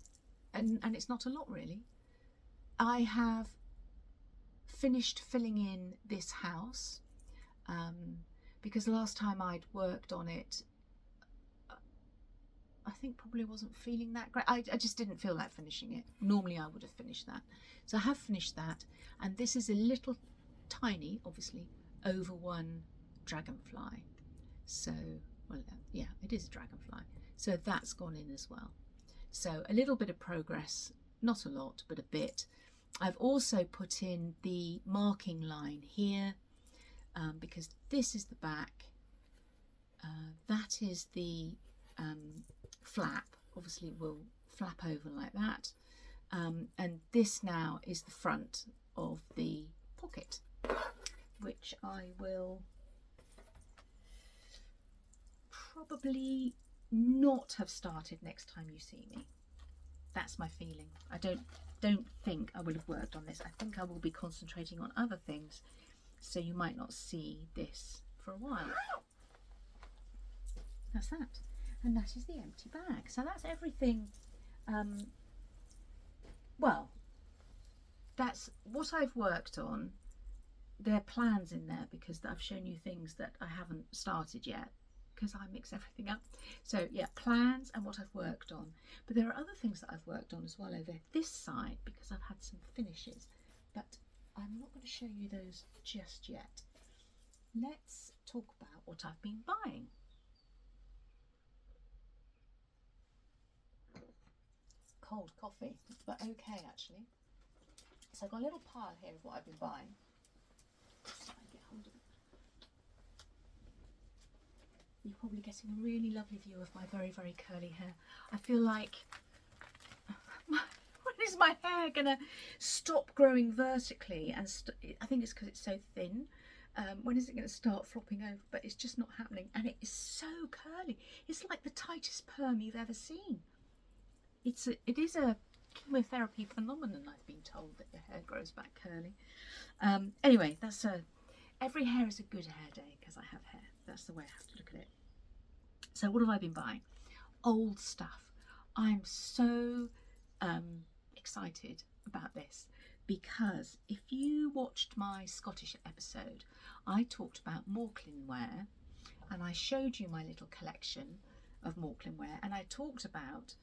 it's not a lot really. I have finished filling in this house, because last time I'd worked on it, I think probably wasn't feeling that great. I just didn't feel like finishing it. Normally I would have finished that. So I have finished that, and this is a little tiny, obviously, over-one dragonfly. So, well, yeah, it is a dragonfly. So that's gone in as well. So a little bit of progress, not a lot, but a bit. I've also put in the marking line here, because this is the back. That is the flap, obviously will flap over like that, and this now is the front of the pocket, which I will probably not have started next time you see me. That's my feeling. I don't think I will have worked on this. I think I will be concentrating on other things, so you might not see this for a while. That's that. And that is the empty bag. So that's everything. Well, that's what I've worked on. There are plans in there, because I've shown you things that I haven't started yet, because I mix everything up. So yeah, plans and what I've worked on. But there are other things that I've worked on as well over this side, because I've had some finishes, but I'm not going to show you those just yet. Let's talk about what I've been buying. Cold coffee, but okay actually. So I've got a little pile here of what I've been buying. So I get hold of it. You're probably getting a really lovely view of my very, very curly hair. I feel like, when is my hair gonna stop growing vertically? And I think it's because it's so thin. When is it going to start flopping over? But it's just not happening, and it is so curly. It's like the tightest perm you've ever seen. It is a chemotherapy phenomenon, I've been told, that your hair grows back curly. Anyway, that's every hair is a good hair day, because I have hair. That's the way I have to look at it. So what have I been buying? Old stuff. I'm so excited about this, because if you watched my Scottish episode, I talked about Morclin ware, and I showed you my little collection of Morclin ware, and I talked about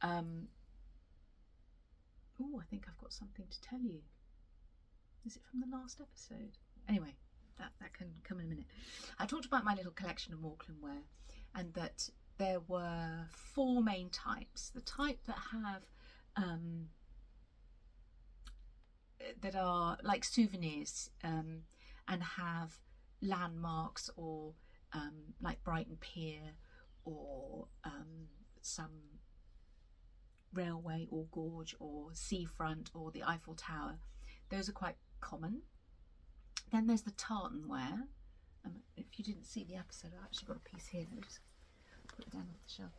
oh, I think I've got something to tell you. Is it from the last episode? Anyway, that can come in a minute. I talked about my little collection of Morclin ware, and that there were 4 main types. The type that have that are like souvenirs, and have landmarks, or like Brighton Pier, or some railway or gorge or seafront or the Eiffel Tower. Those are quite common. Then there's the tartan ware. If you didn't see the episode, I've actually got a piece here. Let me just put it down off the shelf.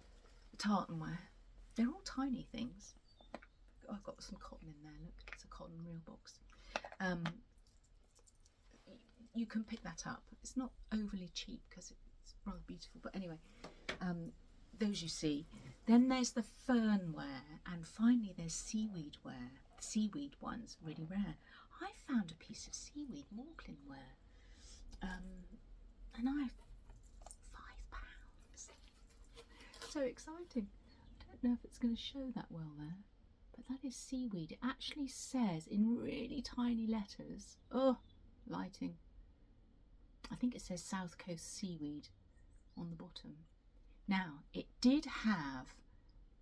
The tartan ware. They're all tiny things. I've got some cotton in there. Look, it's a cotton reel box. You can pick that up. It's not overly cheap because it's rather beautiful. But anyway, those you see. Then there's the fernware, and finally there's seaweed wear. The seaweed one's really rare. I found a piece of seaweed Morglin wear, and I £5. So exciting. I don't know if it's going to show that well there, but that is seaweed. It actually says in really tiny letters, oh, lighting, I think it says South Coast Seaweed on the bottom. Now, it did have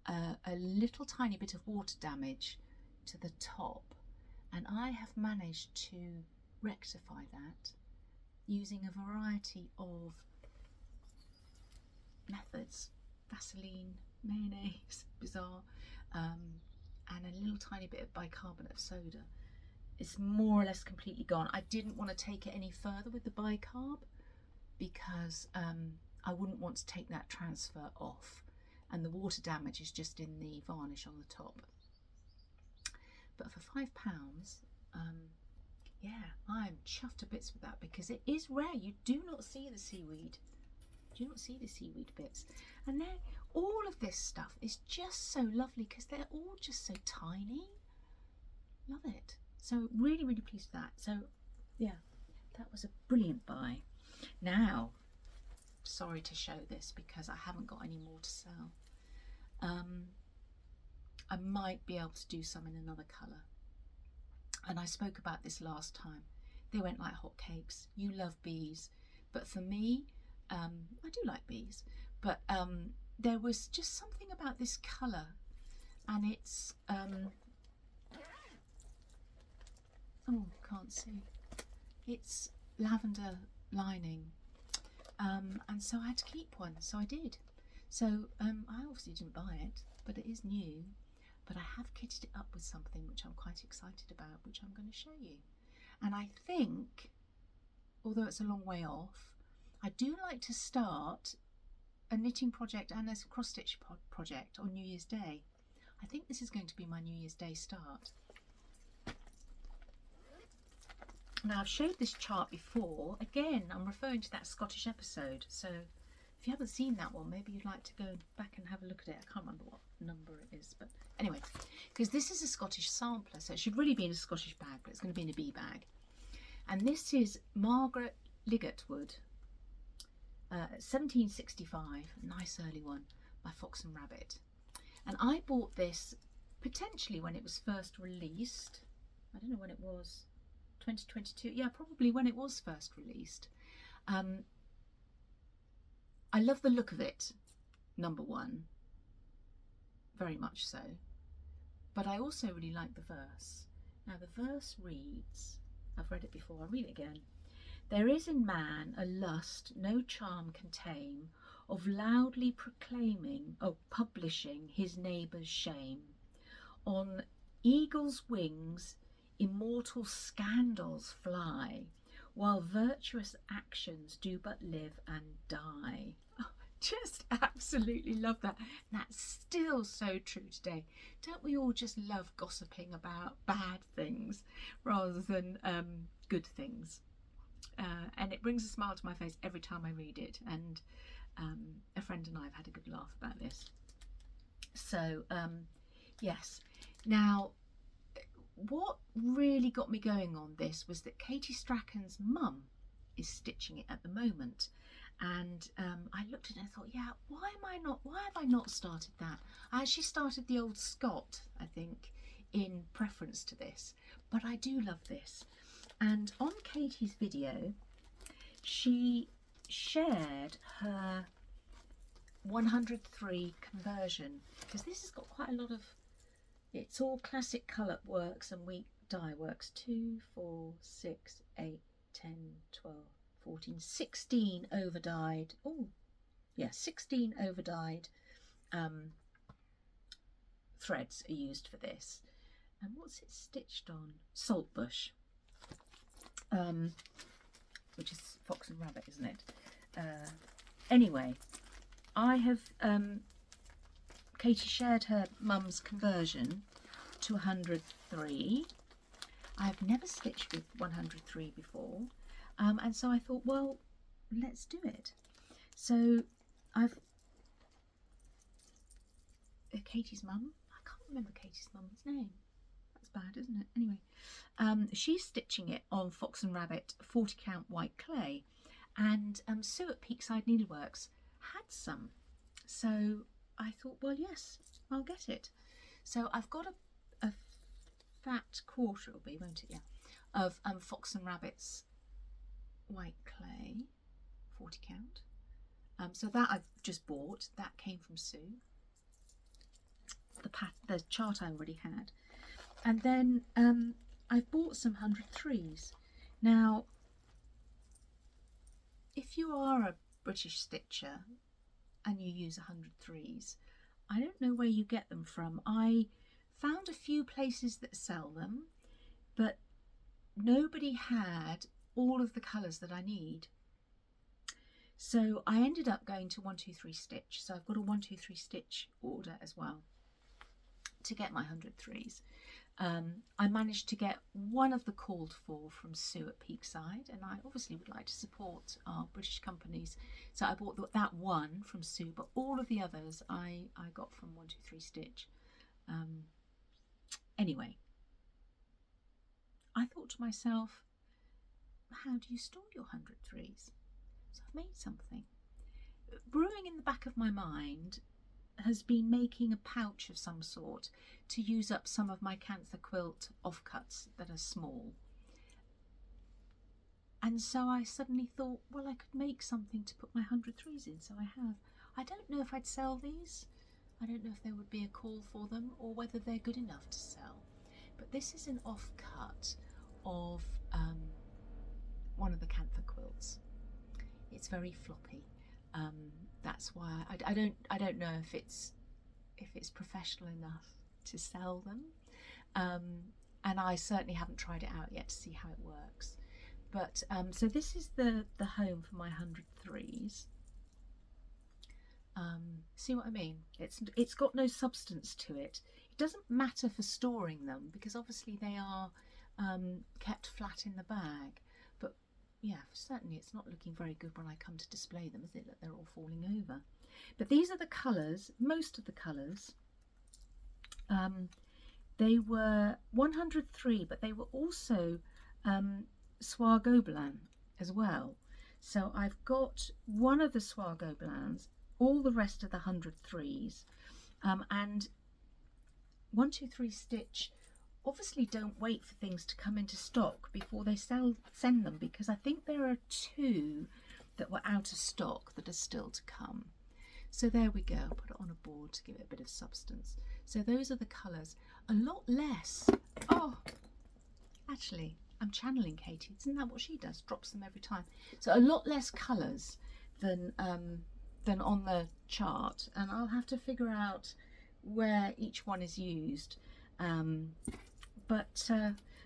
a little tiny bit of water damage to the top, and I have managed to rectify that using a variety of methods. Vaseline, mayonnaise, bizarre, and a little tiny bit of bicarbonate of soda. It's more or less completely gone. I didn't want to take it any further with the bicarb because I wouldn't want to take that transfer off, and the water damage is just in the varnish on the top. But for £5, yeah, I'm chuffed to bits with that because it is rare. You do not see the seaweed. Do not see the seaweed bits. And then all of this stuff is just so lovely because they're all just so tiny. Love it. So really, really pleased with that. So yeah, that was a brilliant buy. Now, sorry to show this because I haven't got any more to sell. I might be able to do some in another colour. And I spoke about this last time. They went like hotcakes. You love bees, but for me, I do like bees, but there was just something about this colour, and it's oh, can't see. It's lavender lining, and so I had to keep one, so I did. So I obviously didn't buy it, but it is new. But I have kitted it up with something which I'm quite excited about, which I'm going to show you. And I think, although it's a long way off, I do like to start a knitting project and a cross-stitch project on New Year's Day. I think this is going to be my New Year's Day start. Now, I've showed this chart before. Again, I'm referring to that Scottish episode. So if you haven't seen that one, maybe you'd like to go back and have a look at it. I can't remember what number it is, but anyway, because this is a Scottish sampler, so it should really be in a Scottish bag, but it's going to be in a bee bag. And this is Margaret Liggett-Wood, 1765, a nice early one, by Fox and Rabbit. And I bought this potentially when it was first released. I don't know when it was, 2022, yeah, probably when it was first released. I love the look of it, number one, very much so, but I also really like the verse. Now the verse reads, I've read it before, I'll read it again. There is in man a lust no charm can tame, of loudly proclaiming, publishing his neighbour's shame. On eagle's wings immortal scandals fly, while virtuous actions do but live and die. Oh, just absolutely love that. And that's still so true today. Don't we all just love gossiping about bad things rather than good things? And it brings a smile to my face every time I read it. And a friend and I have had a good laugh about this. So yes. Now, what really got me going on this was that Katie Strachan's mum is stitching it at the moment, and I looked at it and thought, yeah, why have I not started that? I actually started the old Scott, I think, in preference to this, but I do love this. And on Katie's video, she shared her 103 conversion, because this has got quite a lot of, it's all classic colour works and wheat dye works. 2, 4, 6, 8, 10, 12, 14, 16 over dyed. Oh, yeah, 16 over dyed threads are used for this. And what's it stitched on? Saltbush, which is Fox and Rabbit, isn't it? Anyway, I have Katie shared her mum's conversion to 103. I've never stitched with 103 before, and so I thought, well, let's do it. So I've Katie's mum. I can't remember Katie's mum's name. That's bad, isn't it? Anyway, she's stitching it on Fox and Rabbit 40 count white clay, and Sue at Peakside Needleworks had some, so I thought, well, yes, I'll get it. So I've got a fat quarter, it'll be, won't it? Yeah, of Fox and Rabbit's white clay, 40 count. So that I've just bought. That came from Sue. The chart I already had, and then I've bought some 103s. Now, if you are a British stitcher and you use 103s, I don't know where you get them from. I found a few places that sell them, but nobody had all of the colours that I need. So I ended up going to 123 Stitch. So I've got a 123 Stitch order as well to get my 103s. I managed to get one of the called for from Sue at Peakside, and I obviously would like to support our British companies, so I bought that one from Sue, but all of the others I got from 123 Stitch. Anyway, I thought to myself, how do you store your 103s? So I've made something. Brewing in the back of my mind has been making a pouch of some sort to use up some of my Cantha quilt offcuts that are small. And so I suddenly thought, well, I could make something to put my 103s in, so I have. I don't know if I'd sell these. I don't know if there would be a call for them or whether they're good enough to sell. But this is an offcut of one of the Cantha quilts. It's very floppy. That's why I don't know if it's professional enough to sell them, and I certainly haven't tried it out yet to see how it works. But so this is the home for my 103s. See what I mean? It's got no substance to it. It doesn't matter for storing them because obviously they are kept flat in the bag. But yeah, certainly it's not looking very good when I come to display them, is it? That they're all falling over. But these are the colours, most of the colours. They were 103, but they were also Soie Gobelin as well. So I've got one of the Soie Gobelins, all the rest of the 103s, and 123 Stitch obviously don't wait for things to come into stock before they send them, because I think there are 2 that were out of stock that are still to come. So there we go, put it on a board to give it a bit of substance. So those are the colours. A lot less. Oh, actually, I'm channeling Katie. Isn't that what she does? Drops them every time. So a lot less colours than on the chart, and I'll have to figure out where each one is used. But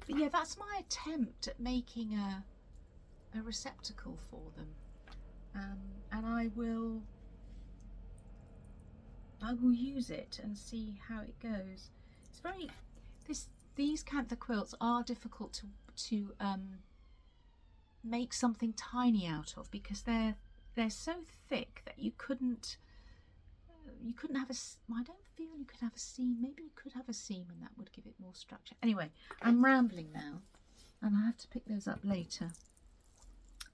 yeah, that's my attempt at making a receptacle for them, and I will use it and see how it goes. It's very these Cantha quilts are difficult to make something tiny out of, because they're so thick that you couldn't have I don't feel you could have a seam. Maybe you could have a seam and that would give it more structure. Anyway, I'm rambling now and I have to pick those up later.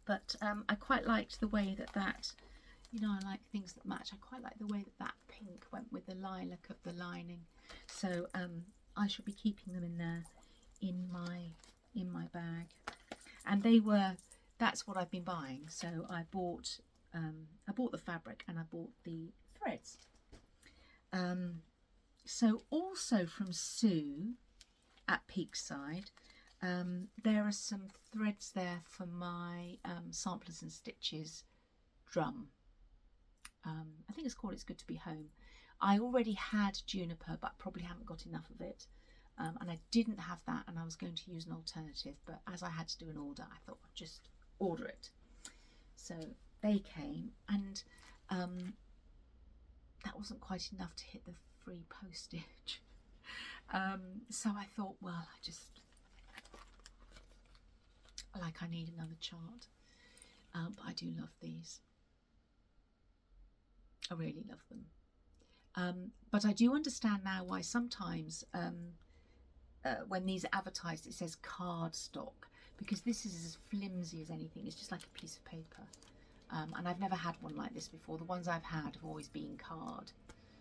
But I quite liked the way that, you know, I like things that match. I quite like the way that pink went with the lilac of the lining. So I shall be keeping them in there in my bag. And that's what I've been buying. So I bought the fabric and I bought the threads. So also from Sue at Peakside, there are some threads there for my Samplers and Stitches drum. I think it's called It's Good to Be Home. I already had juniper, but probably haven't got enough of it. And I didn't have that, and I was going to use an alternative, but as I had to do an order, I thought I'd just order it. So they came, and that wasn't quite enough to hit the free postage. So I thought, well, I need another chart. But I do love these. I really love them. But I do understand now why sometimes when these are advertised it says cardstock, because this is as flimsy as anything. It's just like a piece of paper. And I've never had one like this before. The ones I've had have always been card.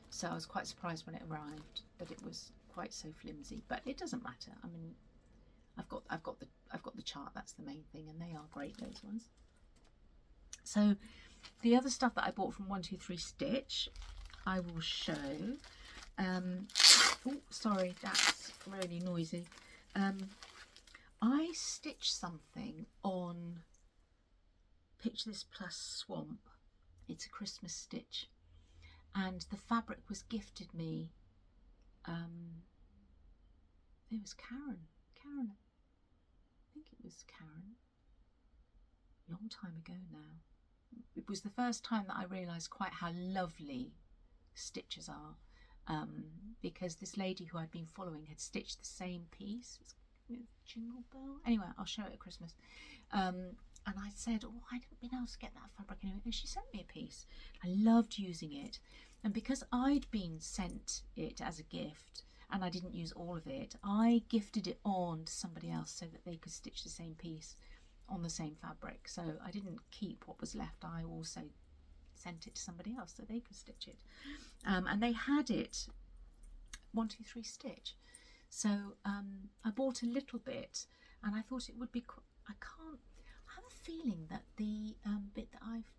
So I was quite surprised when it arrived that it was quite so flimsy, but it doesn't matter. I mean, I've got the chart, that's the main thing, and they are great, those ones. So the other stuff that I bought from 123 Stitch, I will show. Oh, sorry, that's really noisy. I stitched something on Picture This Plus Swamp. It's a Christmas stitch, and the fabric was gifted me. It was Karen. I think it was Karen. A long time ago now. It was the first time that I realised quite how lovely stitches are, because this lady who I'd been following had stitched the same piece. It's Jingle Bell. Anyway, I'll show it at Christmas. And I said, oh, I haven't been able to get that fabric anyway. And she sent me a piece. I loved using it. And because I'd been sent it as a gift and I didn't use all of it, I gifted it on to somebody else so that they could stitch the same piece on the same fabric. So I didn't keep what was left. I also sent it to somebody else so they could stitch it. And they had it 123 Stitch. So I bought a little bit, and I thought it would be, I have a feeling that the bit that I've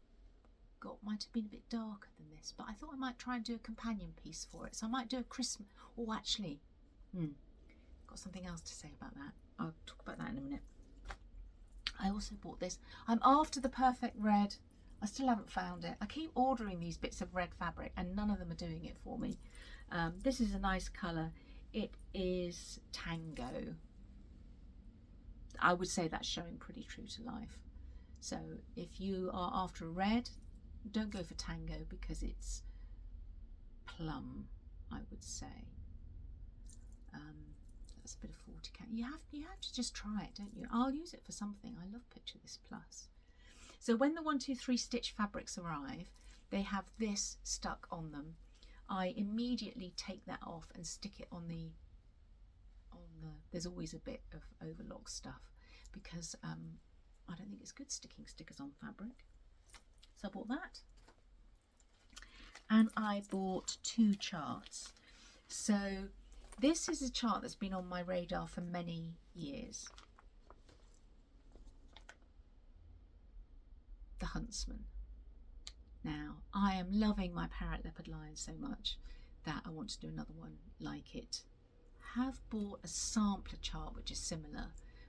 got might have been a bit darker than this, but I thought I might try and do a companion piece for it. So I might do a Christmas, oh actually, got something else to say about that. I'll talk about that in a minute. I also bought this. I'm after the perfect red. I still haven't found it. I keep ordering these bits of red fabric and none of them are doing it for me. This is a nice colour. It is Tango. I would say that's showing pretty true to life. So if you are after a red, don't go for Tango because it's plum, I would say. That's a bit of 40 count. You have to just try it, don't you? I'll use it for something. I love Picture This Plus. So when the 123 Stitch fabrics arrive, they have this stuck on them. I immediately take that off and stick it on the there's always a bit of overlock stuff, because I don't think it's good sticking stickers on fabric. So I bought that, and I bought 2 charts. So this is a chart that's been on my radar for many years. The Huntsman. Now, I am loving my Parrot Leopard line so much that I want to do another one like it. I have bought a sampler chart which is similar,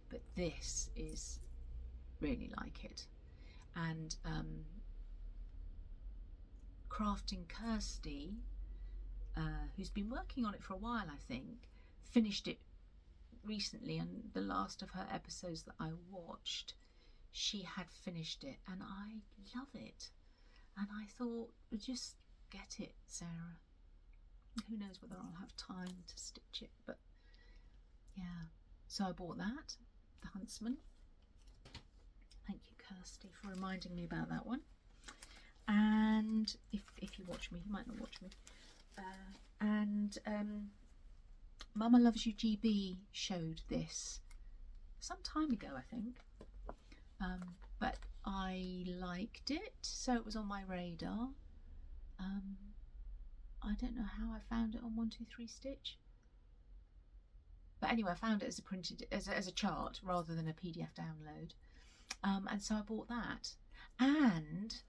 but this is really like it. And Crafting Kirsty, who's been working on it for a while, I think, finished it recently, and the last of her episodes that I watched, she had finished it, and I love it. And I thought, just get it, Sarah. Who knows whether I'll have time to stitch it, but yeah. So I bought that, The Huntsman. Thank you, Kirsty, for reminding me about that one. And if you watch me, you might not watch me. Mama Loves You GB showed this some time ago, I think. But I liked it, so it was on my radar. I don't know how I found it on 123 Stitch, but anyway, I found it as a printed as a chart rather than a PDF download, and so I bought that. And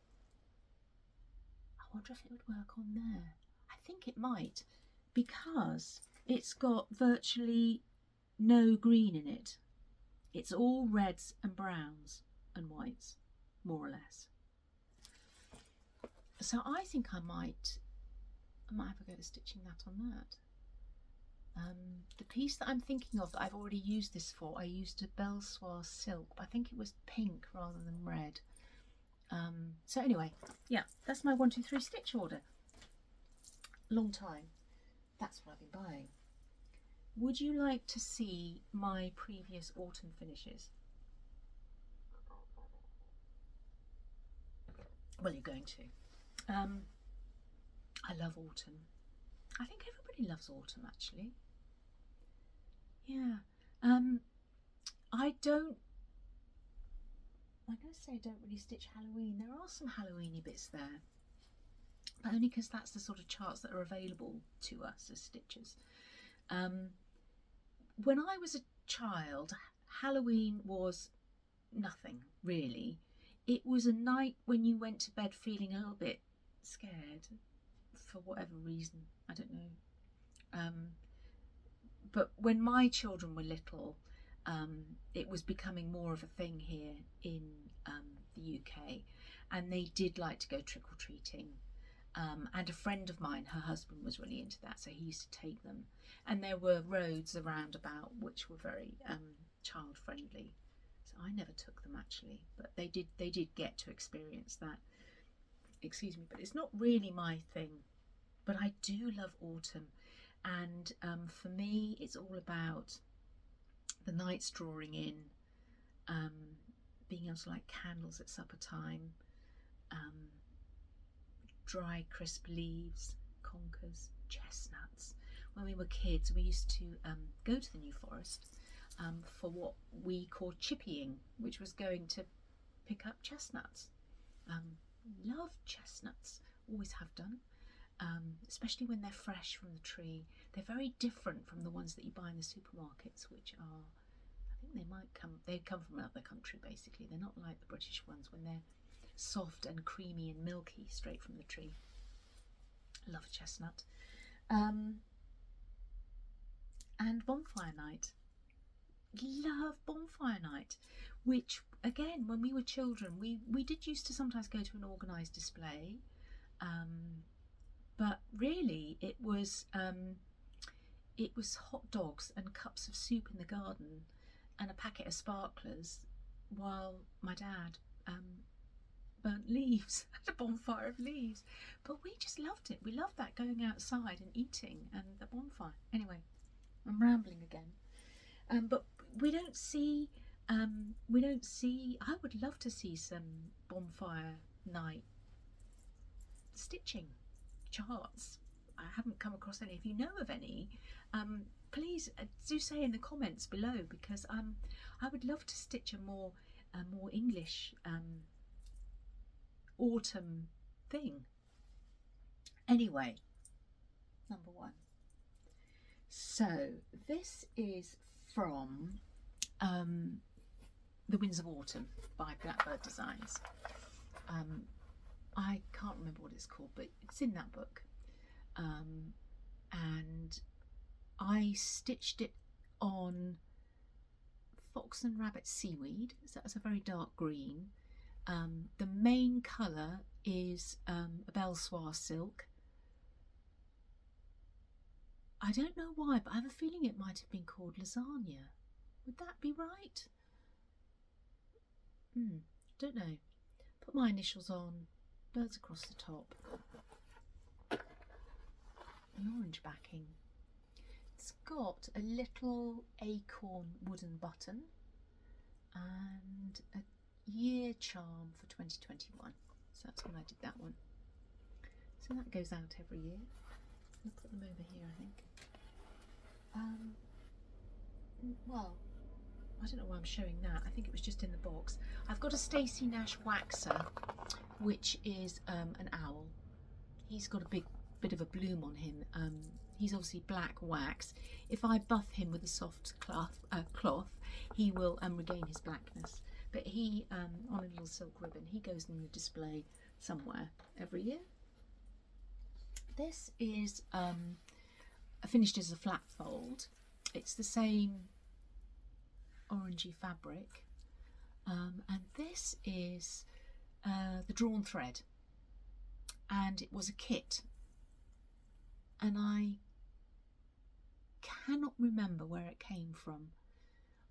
I wonder if it would work on there. I think it might, because it's got virtually no green in it. It's all reds and browns and whites, more or less. So I think I might have a go at stitching that on that. The piece that I'm thinking of that I've already used this for, I used a Belsoir silk, but I think it was pink rather than red. So anyway, yeah, that's my 123 Stitch order. Long time. That's what I've been buying. Would you like to see my previous autumn finishes? Well, you're going to. I love autumn. I think everybody loves autumn, actually. Yeah. I don't, I'm going to say I don't really stitch Halloween. There are some Halloweeny bits there, but only because that's the sort of charts that are available to us as stitchers. When I was a child, Halloween was nothing really. It was a night when you went to bed feeling a little bit scared for whatever reason. I don't know. But when my children were little, it was becoming more of a thing here in the UK, and they did like to go trick-or-treating. And a friend of mine, her husband was really into that, so he used to take them. And there were roads around about which were very child friendly. So I never took them actually, but they did get to experience that. Excuse me, but it's not really my thing. But I do love autumn, and for me, it's all about the nights drawing in, being able to light candles at supper time. Dry crisp leaves, conkers, chestnuts. When we were kids, we used to go to the New Forest for what we called chippying, which was going to pick up chestnuts. Love chestnuts, always have done, especially when they're fresh from the tree. They're very different from the ones that you buy in the supermarkets, which are, I think they come from another country basically. They're not like the British ones when they're soft and creamy and milky straight from the tree. Love a chestnut. And bonfire night. Love bonfire night, which again, when we were children, we did used to sometimes go to an organised display, but really it was hot dogs and cups of soup in the garden and a packet of sparklers while my dad burnt leaves at a bonfire of leaves. But we just loved it. We loved that, going outside and eating and the bonfire. Anyway, I'm rambling again. But we don't see I would love to see some bonfire night stitching charts. I haven't come across any. If you know of any, please do say in the comments below, because I would love to stitch a more English autumn thing. Anyway, number 1. So this is from The Winds of Autumn by Blackbird Designs. I can't remember what it's called, but it's in that book. And I stitched it on Fox and Rabbit Seaweed, so that's a very dark green. The main colour is a Belsoir silk. I don't know why, but I have a feeling it might have been called lasagna. Would that be right? Don't know. Put my initials on, birds across the top. An orange backing. It's got a little acorn wooden button and a year charm for 2021. So that's when I did that one. So that goes out every year. I'll put them over here, I think. Well, I don't know why I'm showing that. I think it was just in the box. I've got a Stacey Nash waxer, which is an owl. He's got a bit of a bloom on him. He's obviously black wax. If I buff him with a soft cloth, he will regain his blackness. But he, on a little silk ribbon, he goes in the display somewhere every year. This is finished as a flat fold. It's the same orangey fabric, and this is the drawn thread, and it was a kit, and I cannot remember where it came from.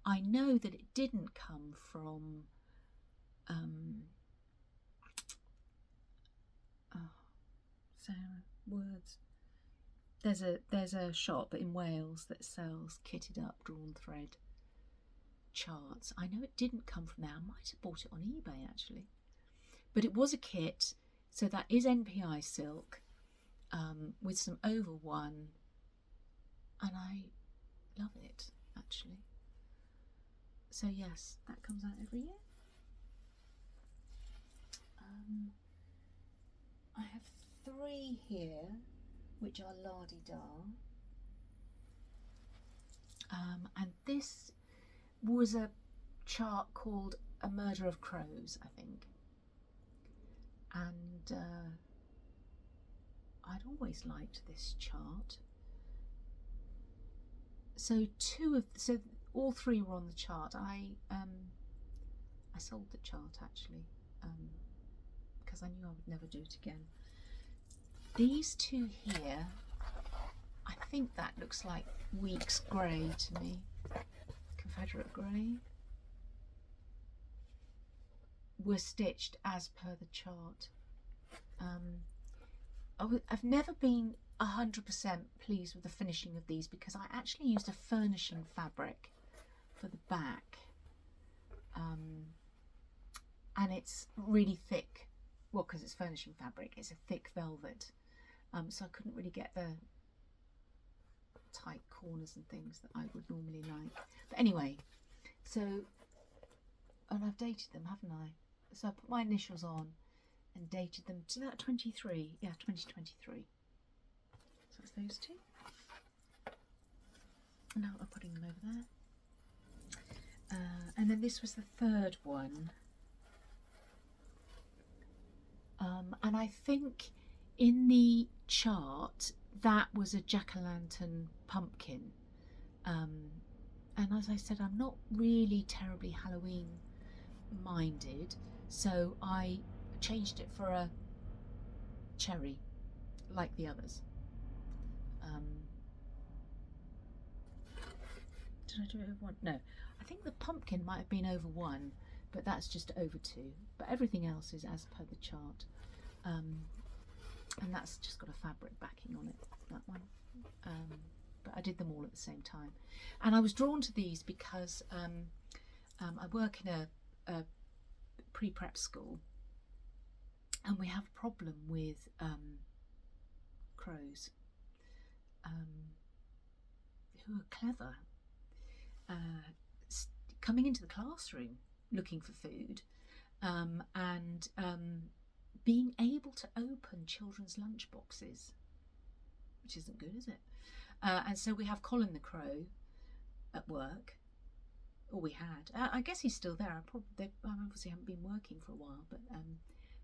I know that it didn't come from Sarah, words. There's a shop in Wales that sells kitted up drawn thread charts. I know it didn't come from there. I might have bought it on eBay actually, but it was a kit, so that is NPI silk. with some over one, and I love it actually. So yes, that comes out every year. I have 3 here which are la-di-da, and this was a chart called A Murder of Crows, I think, and I'd always liked this chart. So all 3 were on the chart. I sold the chart actually, because I knew I would never do it again. These 2 here, I think that looks like Weeks Grey to me, Confederate Grey, were stitched as per the chart. I've never been 100% pleased with the finishing of these, because I actually used a furnishing fabric for the back, and it's really thick. Well, because it's furnishing fabric, it's a thick velvet, so I couldn't really get the tight corners and things that I would normally like. But anyway, so, and I've dated them, haven't I? So I put my initials on and dated them to that 23, yeah, 2023. So it's those 2. Now I'm putting them over there. And then this was the 3rd one. And I think in the chart that was a jack-o'-lantern pumpkin. And as I said, I'm not really terribly Halloween minded, so I changed it for a cherry like the others. Did I do it over 1? No, I think the pumpkin might have been over 1, but that's just over 2, but everything else is as per the chart. And that's just got a fabric backing on it, that one. But I did them all at the same time, and I was drawn to these because I work in a pre-prep school, and we have a problem with crows who are clever, coming into the classroom looking for food, and being able to open children's lunch boxes, which isn't good, is it? And so we have Colin the Crow at work, or we had. I guess he's still there. I obviously haven't been working for a while, but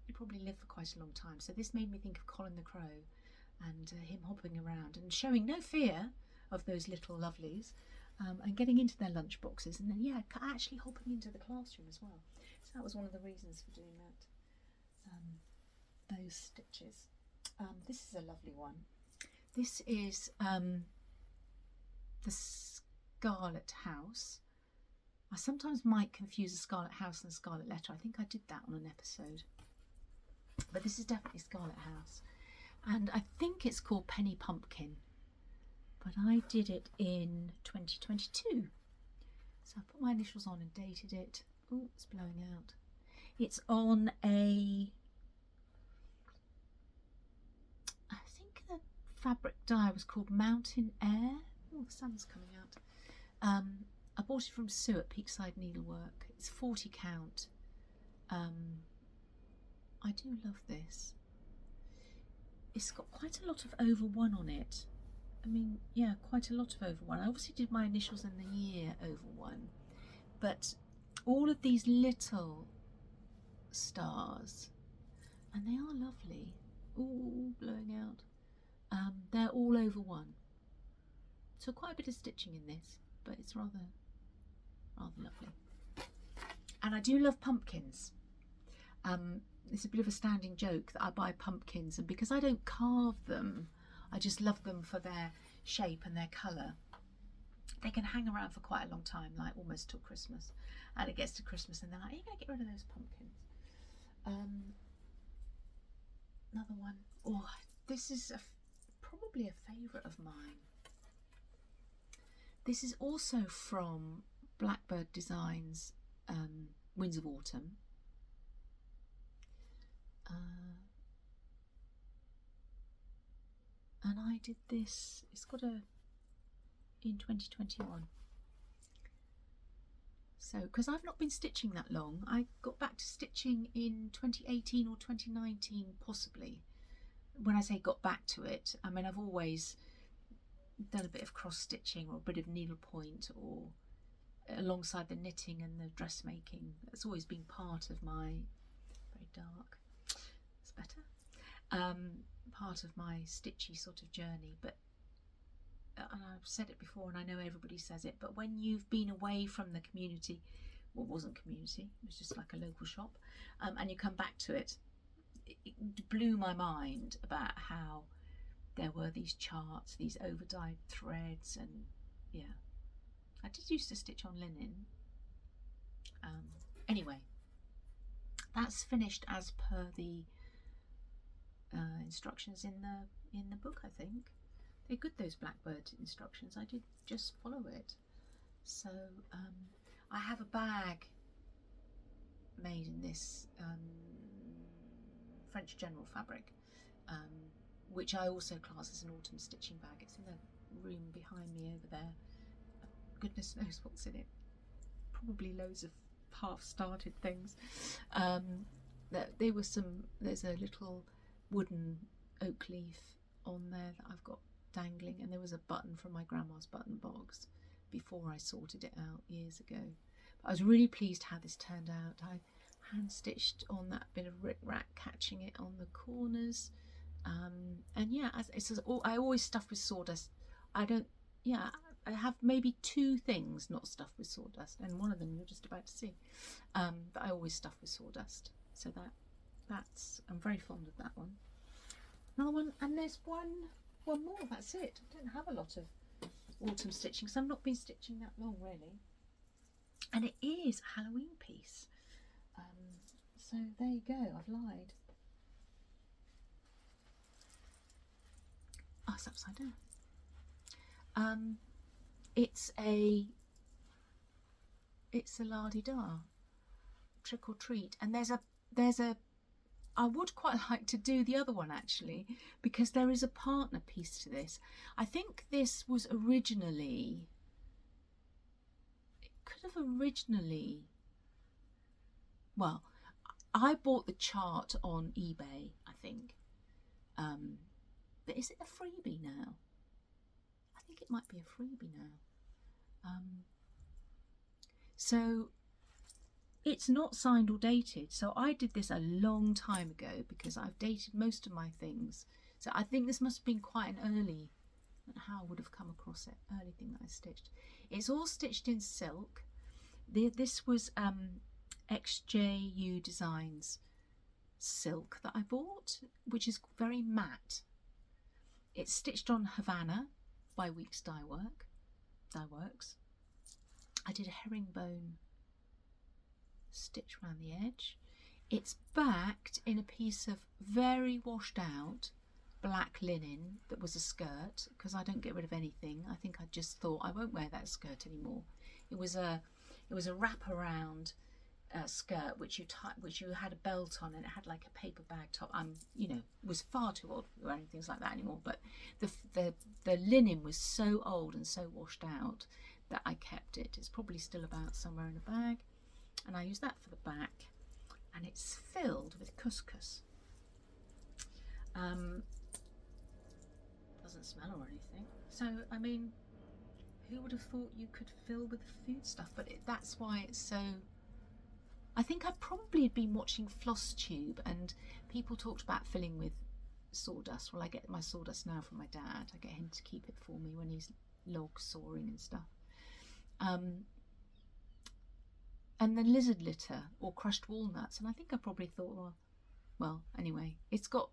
he probably lived for quite a long time. So this made me think of Colin the Crow and him hopping around and showing no fear of those little lovelies, and getting into their lunch boxes, and then, yeah, actually hopping into the classroom as well. So that was one of the reasons for doing that. Those stitches. This is a lovely one. This is the Scarlet House. I sometimes might confuse a Scarlet House and a Scarlet Letter. I think I did that on an episode. But this is definitely Scarlet House. And I think it's called Penny Pumpkin. But I did it in 2022. So I put my initials on and dated it. Oh, it's blowing out. It's on a... I think the fabric dye was called Mountain Air. Oh, the sun's coming out. I bought it from Sue at Peakside Needlework. It's 40 count. I do love this. It's got quite a lot of over 1 on it. I mean, yeah, quite a lot of over 1. I obviously did my initials in the year over 1, but all of these little stars, and they are lovely. Ooh, blowing out. They're all over 1. So quite a bit of stitching in this, but it's rather lovely. And I do love pumpkins. It's a bit of a standing joke that I buy pumpkins, and because I don't carve them, I just love them for their shape and their colour. They can hang around for quite a long time, like almost till Christmas. And it gets to Christmas and they're like, are you going to get rid of those pumpkins? Another one. Oh, this is probably a favourite of mine. This is also from Blackbird Designs, Winds of Autumn. and I did this, it's got a, in 2021. So, because I've not been stitching that long, I got back to stitching in 2018 or 2019 possibly. When I say got back to it, I mean I've always done a bit of cross stitching or a bit of needlepoint, or alongside the knitting and the dressmaking. It's always been part of my, very dark, it's better, part of my stitchy sort of journey. But and I've said it before and I know everybody says it, but when you've been away from the community, well, it wasn't community, it was just like a local shop, and you come back to it, it blew my mind about how there were these charts, these overdyed threads, and yeah, I did used to stitch on linen. Anyway, that's finished as per the instructions in the book. I think they're good, those Blackbird instructions. I did just follow it. So I have a bag made in this French General fabric, which I also class as an autumn stitching bag. It's in the room behind me over there. Goodness knows what's in it. Probably loads of half-started things. There was there's a little wooden oak leaf on there that I've got dangling, and there was a button from my grandma's button box before I sorted it out years ago. But I was really pleased how this turned out. I hand stitched on that bit of rick-rack, catching it on the corners, and yeah, I always stuff with sawdust. I have maybe 2 things not stuffed with sawdust, and one of them you're just about to see, but I always stuff with sawdust. So that's I'm very fond of that one. Another one, and there's one more. That's it. I don't have a lot of autumn stitching because I've not been stitching that long really, and it is a Halloween piece. So there you go. I've lied. Oh, it's upside down. It's a la-di-da, trick or treat, and there's a I would quite like to do the other one actually, because there is a partner piece to this. I think this was originally, it could have originally, well, I bought the chart on eBay, I think, but is it a freebie now? I think it might be a freebie now. So it's not signed or dated. So I did this a long time ago because I've dated most of my things. So I think this must have been quite an early, I don't know how I would have come across it, early thing that I stitched. It's all stitched in silk. This was XJU Designs silk that I bought, which is very matte. It's stitched on Havana by Weeks Dye Works. I did a herringbone stitch around the edge. It's backed in a piece of very washed out black linen that was a skirt, because I don't get rid of anything. I think I just thought I won't wear that skirt anymore. It was a wraparound skirt which you had a belt on, and it had like a paper bag top. Was far too old for wearing things like that anymore, but the linen was so old and so washed out that I kept it. It's probably still about somewhere in a bag, and I use that for the back, and it's filled with couscous. Doesn't smell or anything, so I mean, who would have thought you could fill with food stuff? But that's why it's so. I think I probably had been watching Flosstube, and people talked about filling with sawdust. Well, I get my sawdust now from my dad. I get him to keep it for me when he's log sawing and stuff. And the lizard litter or crushed walnuts, and I think I probably thought, well, anyway, it's got.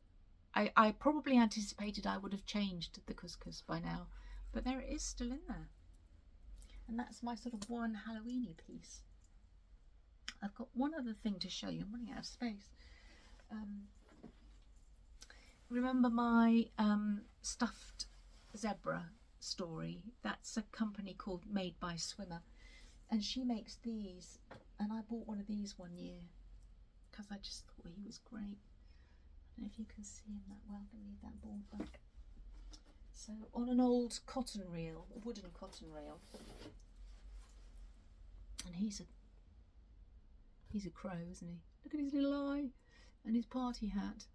I probably anticipated I would have changed the couscous by now, but there it is, still in there. And that's my sort of one Halloweeny piece. I've got one other thing to show you. I'm running out of space. Remember my stuffed zebra story? That's a company called Made by Swimmer, and she makes these, and I bought one of these one year because I just thought he was great. I don't know if you can see him that well. Let me leave that board back. So on an old cotton reel, a wooden cotton reel, and he's a crow, isn't he? Look at his little eye and his party hat.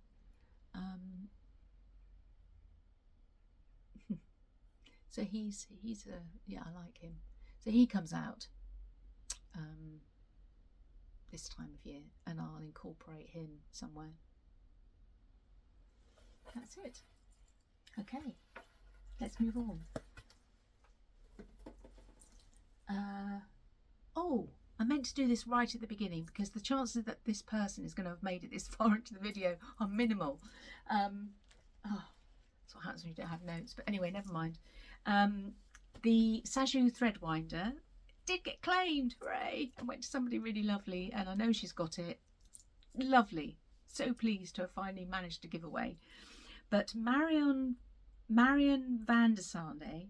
So he's a, yeah, I like him. So he comes out this time of year, and I'll incorporate him somewhere. That's it. Okay, let's move on. Oh, I meant to do this right at the beginning, because the chances that this person is going to have made it this far into the video are minimal. That's what happens when you don't have notes. But anyway, never mind. The Sajou thread winder did get claimed. Hooray! I went to somebody really lovely, and I know she's got it. Lovely. So pleased to have finally managed to give away. But Marion van der Sande,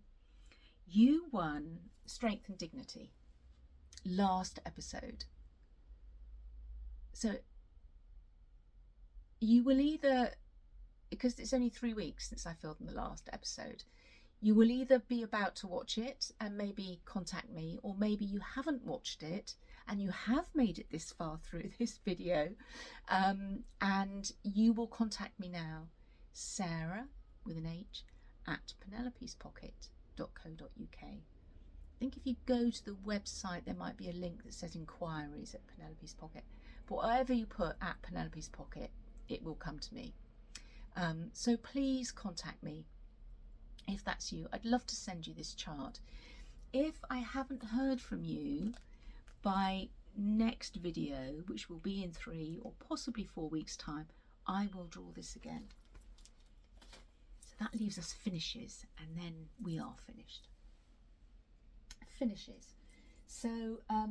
you won Strength and Dignity last episode. So you will either, because it's only 3 weeks since I filmed the last episode, you will either be about to watch it and maybe contact me, or maybe you haven't watched it and you have made it this far through this video, and you will contact me now, Sarah with an H at penelopespocket.co.uk. I think if you go to the website, there might be a link that says inquiries at Penelope's Pocket. But whatever you put at Penelope's Pocket, it will come to me. So please contact me if that's you. I'd love to send you this chart. If I haven't heard from you by next video, which will be in 3 or possibly 4 weeks' time, I will draw this again. So that leaves us finishes, and then we are finished. Finishes. So I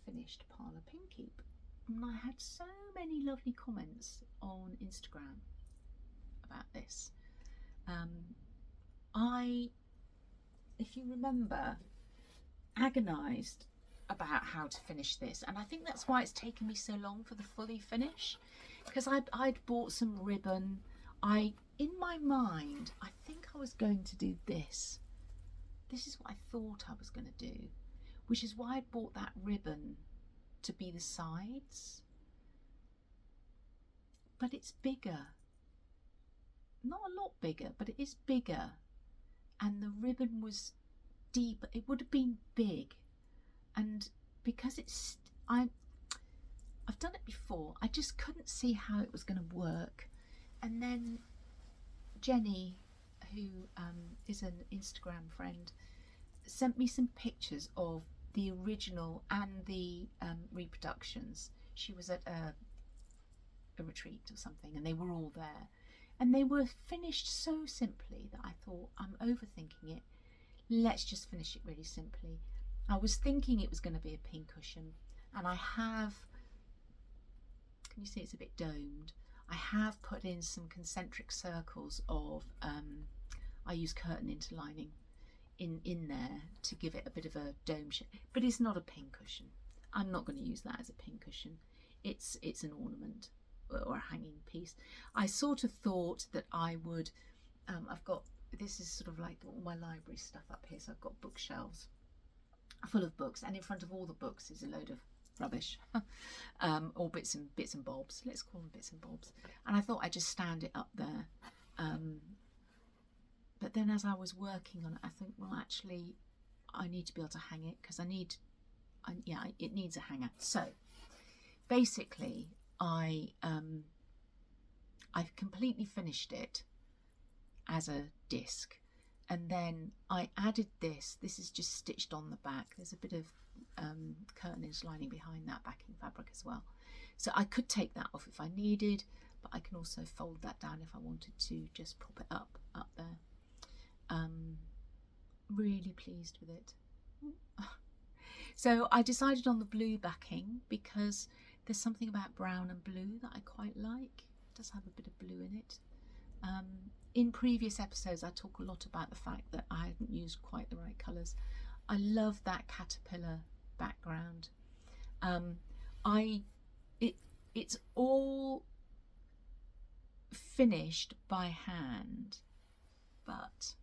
finished Parlour Pinkeep, and I had so many lovely comments on Instagram about this. I, if you remember, agonised about how to finish this, and I think that's why it's taken me so long for the fully finish, because I'd bought some ribbon. In my mind, I think I was going to do this. This is what I thought I was going to do, which is why I bought that ribbon to be the sides. But it's bigger. Not a lot bigger, but it is bigger. And the ribbon was deep. It would have been big. And because I've done it before, I just couldn't see how it was going to work. And then Jenny, who is an Instagram friend, sent me some pictures of the original and the reproductions. She was at a retreat or something, and they were all there, and they were finished so simply that I thought, I'm overthinking it, let's just finish it really simply. I was thinking it was going to be a pincushion, and I have, can you see it's a bit domed, I have put in some concentric circles of I use curtain interlining in there to give it a bit of a dome shape, but it's not a pincushion. I'm not going to use that as a pincushion. It's an ornament or a hanging piece. I sort of thought that I would, I've got, this is sort of like all my library stuff up here, so I've got bookshelves full of books, and in front of all the books is a load of rubbish, or bits and bobs. Let's call them bits and bobs. And I thought I'd just stand it up there. But then as I was working on it, I think, well, actually, I need to be able to hang it, because it needs a hanger. So basically, I've completely finished it as a disc, and then I added this. This is just stitched on the back. There's a bit of curtain interlining behind that backing fabric as well. So I could take that off if I needed, but I can also fold that down if I wanted to just prop it up there. Really pleased with it. So I decided on the blue backing because there's something about brown and blue that I quite like. It does have a bit of blue in it. In previous episodes I talk a lot about the fact that I hadn't used quite the right colours. I love that caterpillar background. It's all finished by hand, but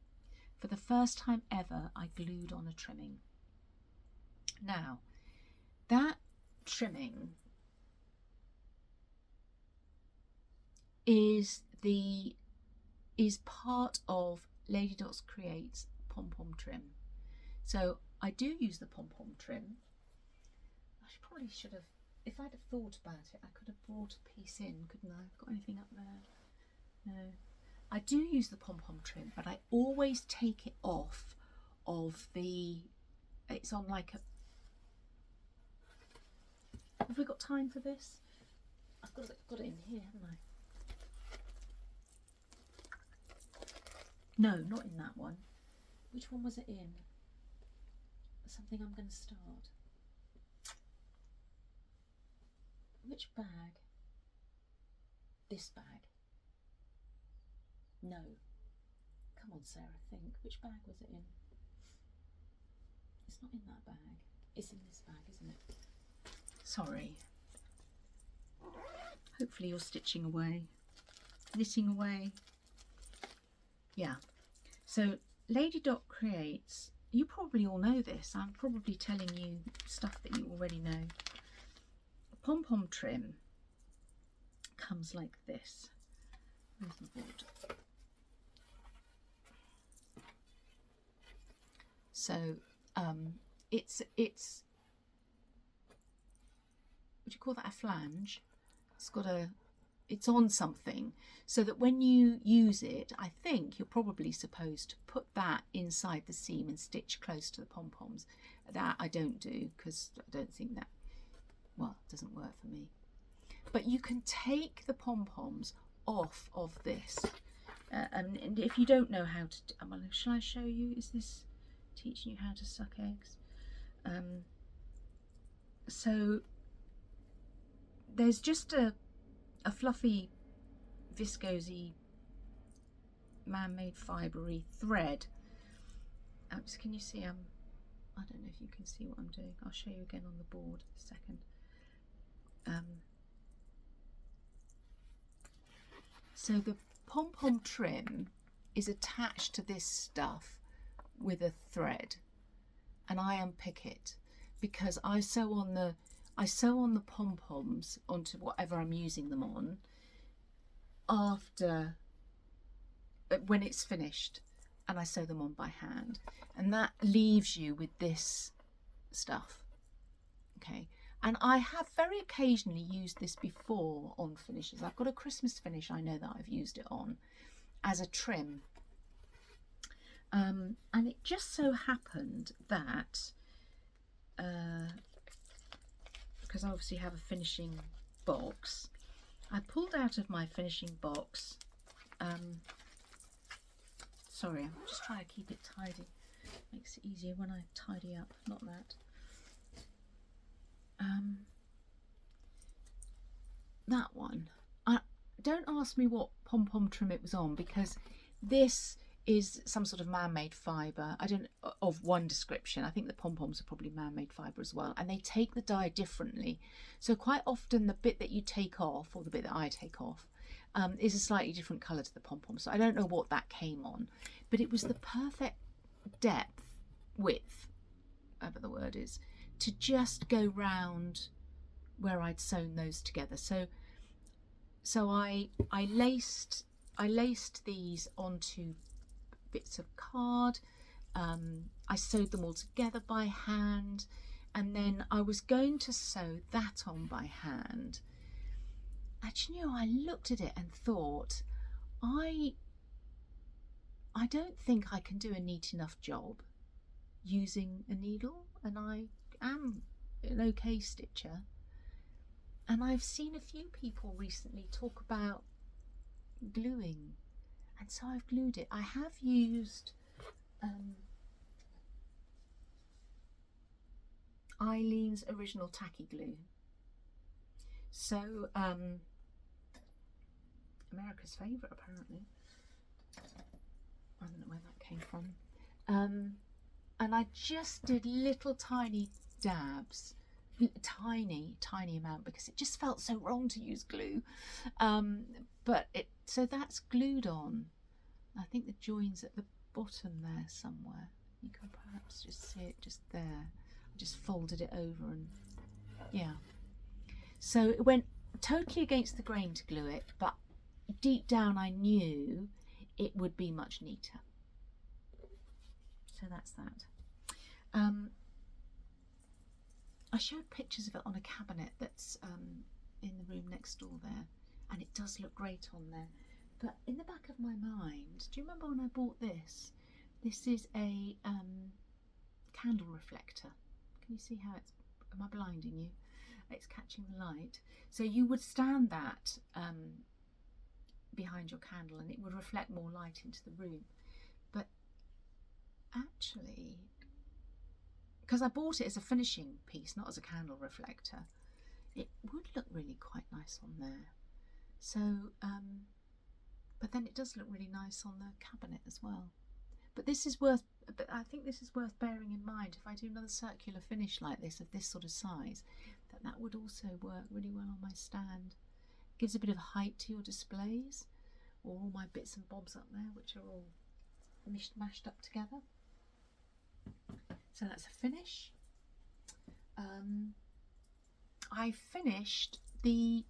for the first time ever, I glued on a trimming. Now, that trimming is part of Lady Dots Creates pom-pom trim. So I do use the pom-pom trim. I probably should have, if I'd have thought about it, I could have brought a piece in, couldn't I? Got anything up there? No. I do use the pom-pom trim, but I always take it off of the, it's on like a, have we got time for this? I've got it in here, haven't I? No, not in that one. Which one was it in? Something I'm going to start. Which bag? This bag. No. Come on, Sarah, think. Which bag was it in? It's not in that bag. It's in this bag, isn't it? Sorry. Hopefully you're stitching away. Knitting away. Yeah. So Lady Dot Creates, you probably all know this. I'm probably telling you stuff that you already know. Pom-pom trim comes like this. Where's the board? So it's would you call that a flange? It's on something, so that when you use it, I think you're probably supposed to put that inside the seam and stitch close to the pom-poms. That I don't do, because I don't think that, well, it doesn't work for me. But you can take the pom-poms off of this, and if you don't know how to, shall I show you? Is this teaching you how to suck eggs? So there's just a fluffy, viscosy, man-made fibre-y thread. Can you see? I don't know if you can see what I'm doing. I'll show you again on the board in a second. So the pom-pom trim is attached to this stuff with a thread, and I unpick it because I sew on the pom-poms onto whatever I'm using them on after, when it's finished, and I sew them on by hand, and that leaves you with this stuff. Okay, and I have very occasionally used this before on finishes. I've got a Christmas finish I know that I've used it on as a trim, and it just so happened that because I obviously have a finishing box, I pulled out of my finishing box, sorry, I'm just trying to keep it tidy, makes it easier when I tidy up, not that. That one, don't ask me what pom-pom trim it was on, because this is some sort of man-made fibre, of one description. I think the pom-poms are probably man-made fibre as well, and they take the dye differently. So quite often the bit that you take off, or the bit that I take off, is a slightly different colour to the pom-pom. So I don't know what that came on, but it was the perfect width, whatever the word is, to just go round where I'd sewn those together. So I laced these onto bits of card. I sewed them all together by hand, and then I was going to sew that on by hand. Actually, you know, I looked at it and thought, I don't think I can do a neat enough job using a needle, and I am an okay stitcher, and I've seen a few people recently talk about gluing, and so I've glued it. I have used Eileen's original tacky glue, so America's favourite apparently. I don't know where that came from. And I just did little tiny dabs, tiny amount, because it just felt so wrong to use glue. So that's glued on. I think the join's at the bottom there somewhere. You can perhaps just see it just there. I just folded it over and yeah. So it went totally against the grain to glue it, but deep down I knew it would be much neater. So that's that. I showed pictures of it on a cabinet that's in the room next door there, and it does look great on there. But in the back of my mind, do you remember when I bought this? This is a candle reflector. Can you see how it's, am I blinding you? It's catching the light. So you would stand that behind your candle and it would reflect more light into the room. But actually, because I bought it as a finishing piece, not as a candle reflector, it would look really quite nice on there. So, but then it does look really nice on the cabinet as well. But this is worth, but I think this is worth bearing in mind. If I do another circular finish like this, of this sort of size, that would also work really well on my stand. Gives a bit of height to your displays, or all my bits and bobs up there, which are all mashed up together. So that's a finish. I finished the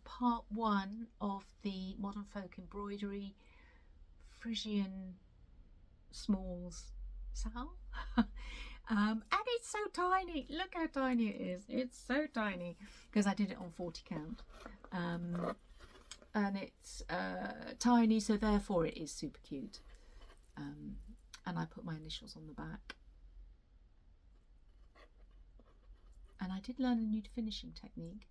part 1 of the Modern Folk Embroidery Frisian Smalls Sal. And it's so tiny. Look how tiny it is. It's so tiny because I did it on 40 count. And it's tiny, so therefore it is super cute. And I put my initials on the back. And I did learn a new finishing technique.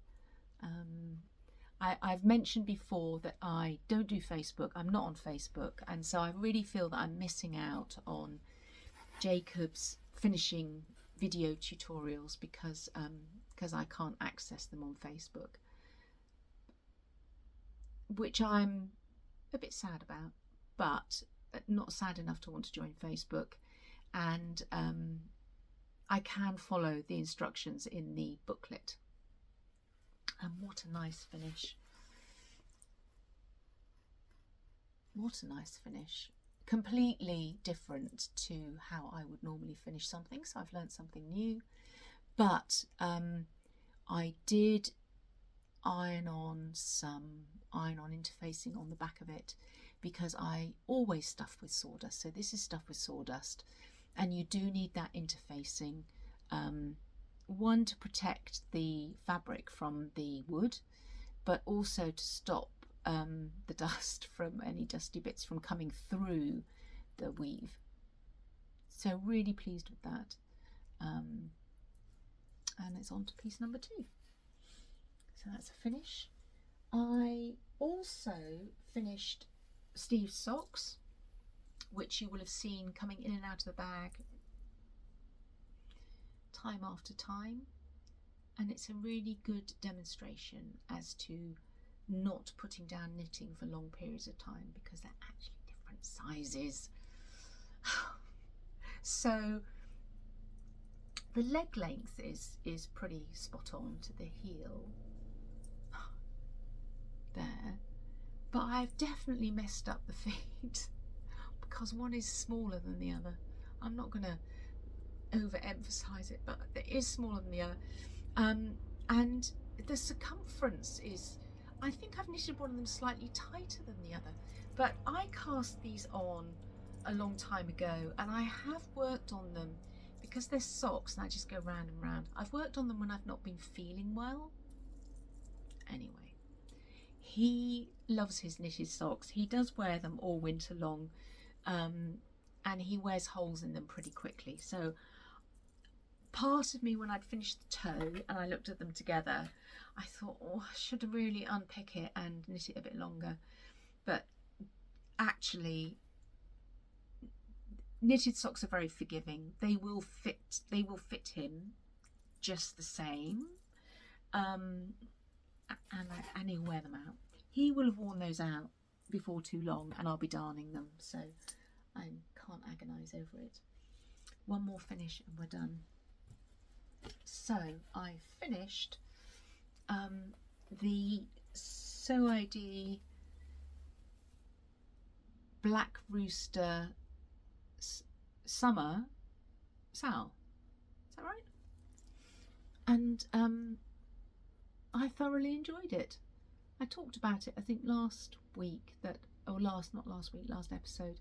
I've mentioned before that I don't do Facebook. I'm not on Facebook, and so I really feel that I'm missing out on Jacob's finishing video tutorials because I can't access them on Facebook, which I'm a bit sad about, but not sad enough to want to join Facebook. And I can follow the instructions in the booklet. And what a nice finish. What a nice finish. Completely different to how I would normally finish something, so I've learned something new. But I did iron on some iron-on interfacing on the back of it because I always stuff with sawdust. So this is stuffed with sawdust, and you do need that interfacing. One, to protect the fabric from the wood, but also to stop the dust from any dusty bits from coming through the weave. So really pleased with that. And it's on to piece number 2. So that's a finish. I also finished Steve's socks, which you will have seen coming in and out of the bag time after time, and it's a really good demonstration as to not putting down knitting for long periods of time because they're actually different sizes. So the leg length is pretty spot on to the heel there, but I've definitely messed up the feet because one is smaller than the other. I'm not going to overemphasize it, but it is smaller than the other, and the circumference is, I think I've knitted one of them slightly tighter than the other, but I cast these on a long time ago, and I have worked on them because they're socks and I just go round and round. I've worked on them when I've not been feeling well. Anyway, he loves his knitted socks. He does wear them all winter long, and he wears holes in them pretty quickly. So part of me, when I'd finished the toe and I looked at them together, I thought, oh, I should really unpick it and knit it a bit longer. But actually, knitted socks are very forgiving. They will fit him just the same, and he'll wear them out. He will have worn those out before too long, and I'll be darning them, so I can't agonise over it. One more finish and we're done. So I finished the Sew ID Black Rooster Summer Sal. Is that right? And I thoroughly enjoyed it. I talked about it, I think, last week, last episode,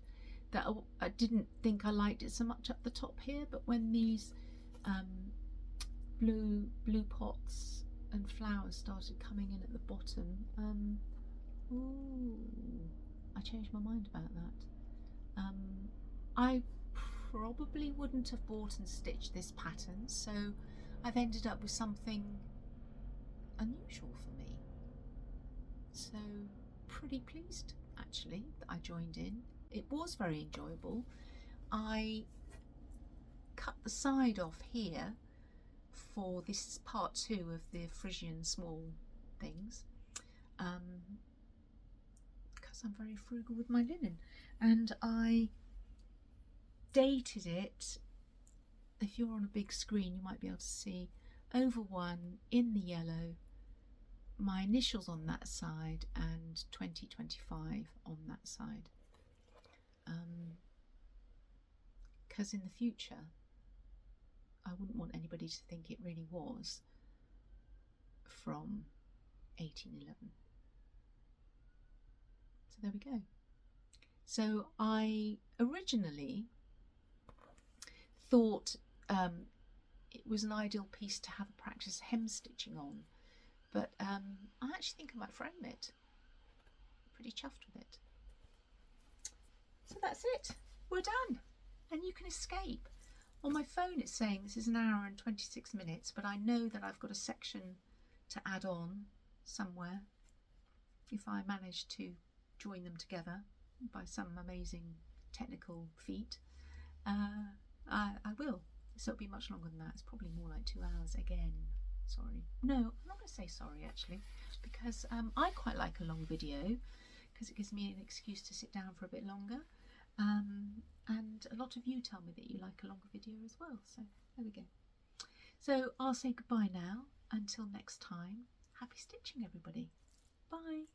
that I didn't think I liked it so much up the top here, but when these blue pots and flowers started coming in at the bottom, I changed my mind about that. I probably wouldn't have bought and stitched this pattern, so I've ended up with something unusual for me. So pretty pleased actually that I joined in. It was very enjoyable. I cut the side off here for this part 2 of the Frisian small things, because I'm very frugal with my linen, and I dated it. If you're on a big screen, you might be able to see over 1 in the yellow, my initials on that side, and 2025 on that side, because in the future I wouldn't want anybody to think it really was from 1811. So there we go. So I originally thought it was an ideal piece to have a practice hem stitching on, but I actually think I might frame it. Pretty chuffed with it. So that's it. We're done, and you can escape. On my phone it's saying this is 1 hour and 26 minutes, but I know that I've got a section to add on somewhere if I manage to join them together by some amazing technical feat. I will. So it'll be much longer than that. It's probably more like 2 hours again. Sorry. No, I'm not going to say sorry actually, because I quite like a long video because it gives me an excuse to sit down for a bit longer. And a lot of you tell me that you like a longer video as well. So there we go. So I'll say goodbye now. Until next time, happy stitching everybody. Bye.